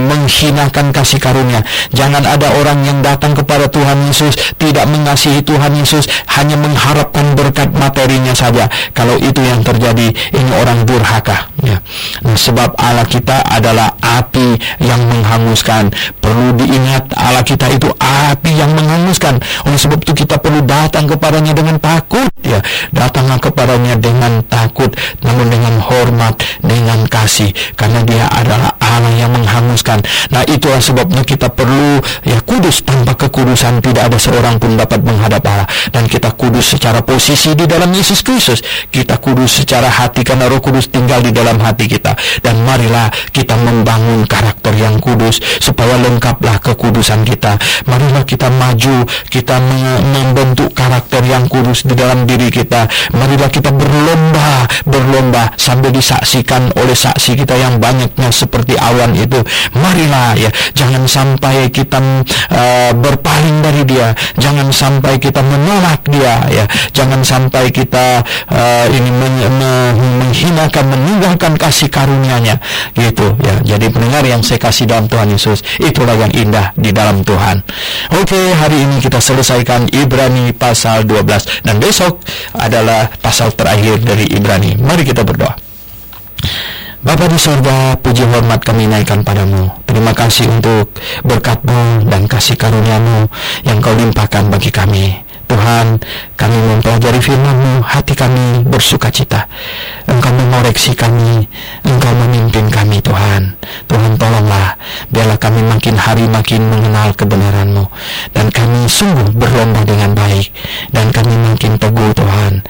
menghinakan kasih karunia. Jangan ada orang yang datang kepada Tuhan Yesus tidak mengasihi Tuhan Yesus, hanya mengharapkan berkat materinya saja. Kalau itu yang terjadi, ini orang durhaka, ya. Nah, sebab Allah kita adalah api yang menghanguskan. Perlu diingat, Allah kita itu api yang menghanguskan. menghanguskan. Oleh sebab itu kita perlu datang kepadanya dengan takut, ya. Datanglah kepadanya dengan takut, namun dengan hormat, dengan kasih, karena Dia adalah Allah yang menghanguskan. Nah, itulah sebabnya kita perlu, ya, kudus. Tanpa kekudusan tidak ada seorang pun dapat menghadap Allah. Dan kita kudus secara posisi di dalam Yesus Kristus. Kita kudus secara hati karena Roh Kudus tinggal di dalam hati kita. Dan marilah kita membangun karakter yang kudus supaya lengkaplah kekudusan kita. Marilah kita maju, kita membentuk karakter yang kudus di dalam diri kita. Marilah kita berlomba sambil disaksikan oleh saksi kita yang banyaknya seperti awan itu. Marilah, ya, jangan sampai kita berpaling dari Dia, jangan sampai kita menolak Dia, ya, jangan sampai kita ini menghinakan, meninggalkan kasih karunia-Nya, gitu, ya. Jadi pendengar yang saya kasih dalam Tuhan Yesus, itulah yang indah di dalam Tuhan. Oke, hari ini kita selesaikan Ibrani pasal 12 dan besok adalah pasal terakhir dari Ibrani. Mari kita berdoa. Bapa di surga, puji hormat kami naikkan padamu. Terima kasih untuk berkat-Mu dan kasih karunia-Mu yang Kau limpahkan bagi kami. Tuhan, kami mempelajari firman-Mu, hati kami bersuka cita. Engkau mengoreksi kami, Engkau memimpin kami, Tuhan. Tuhan, tolonglah, biarlah kami makin hari makin mengenal kebenaran-Mu, dan kami sungguh berlomba dengan baik, dan kami makin teguh, Tuhan,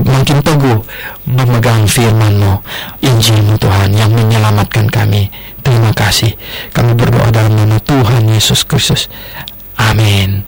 makin teguh memegang firman-Mu, Injil-Mu, Tuhan, yang menyelamatkan kami. Terima kasih. Kami berdoa dalam nama Tuhan Yesus Kristus. Amin.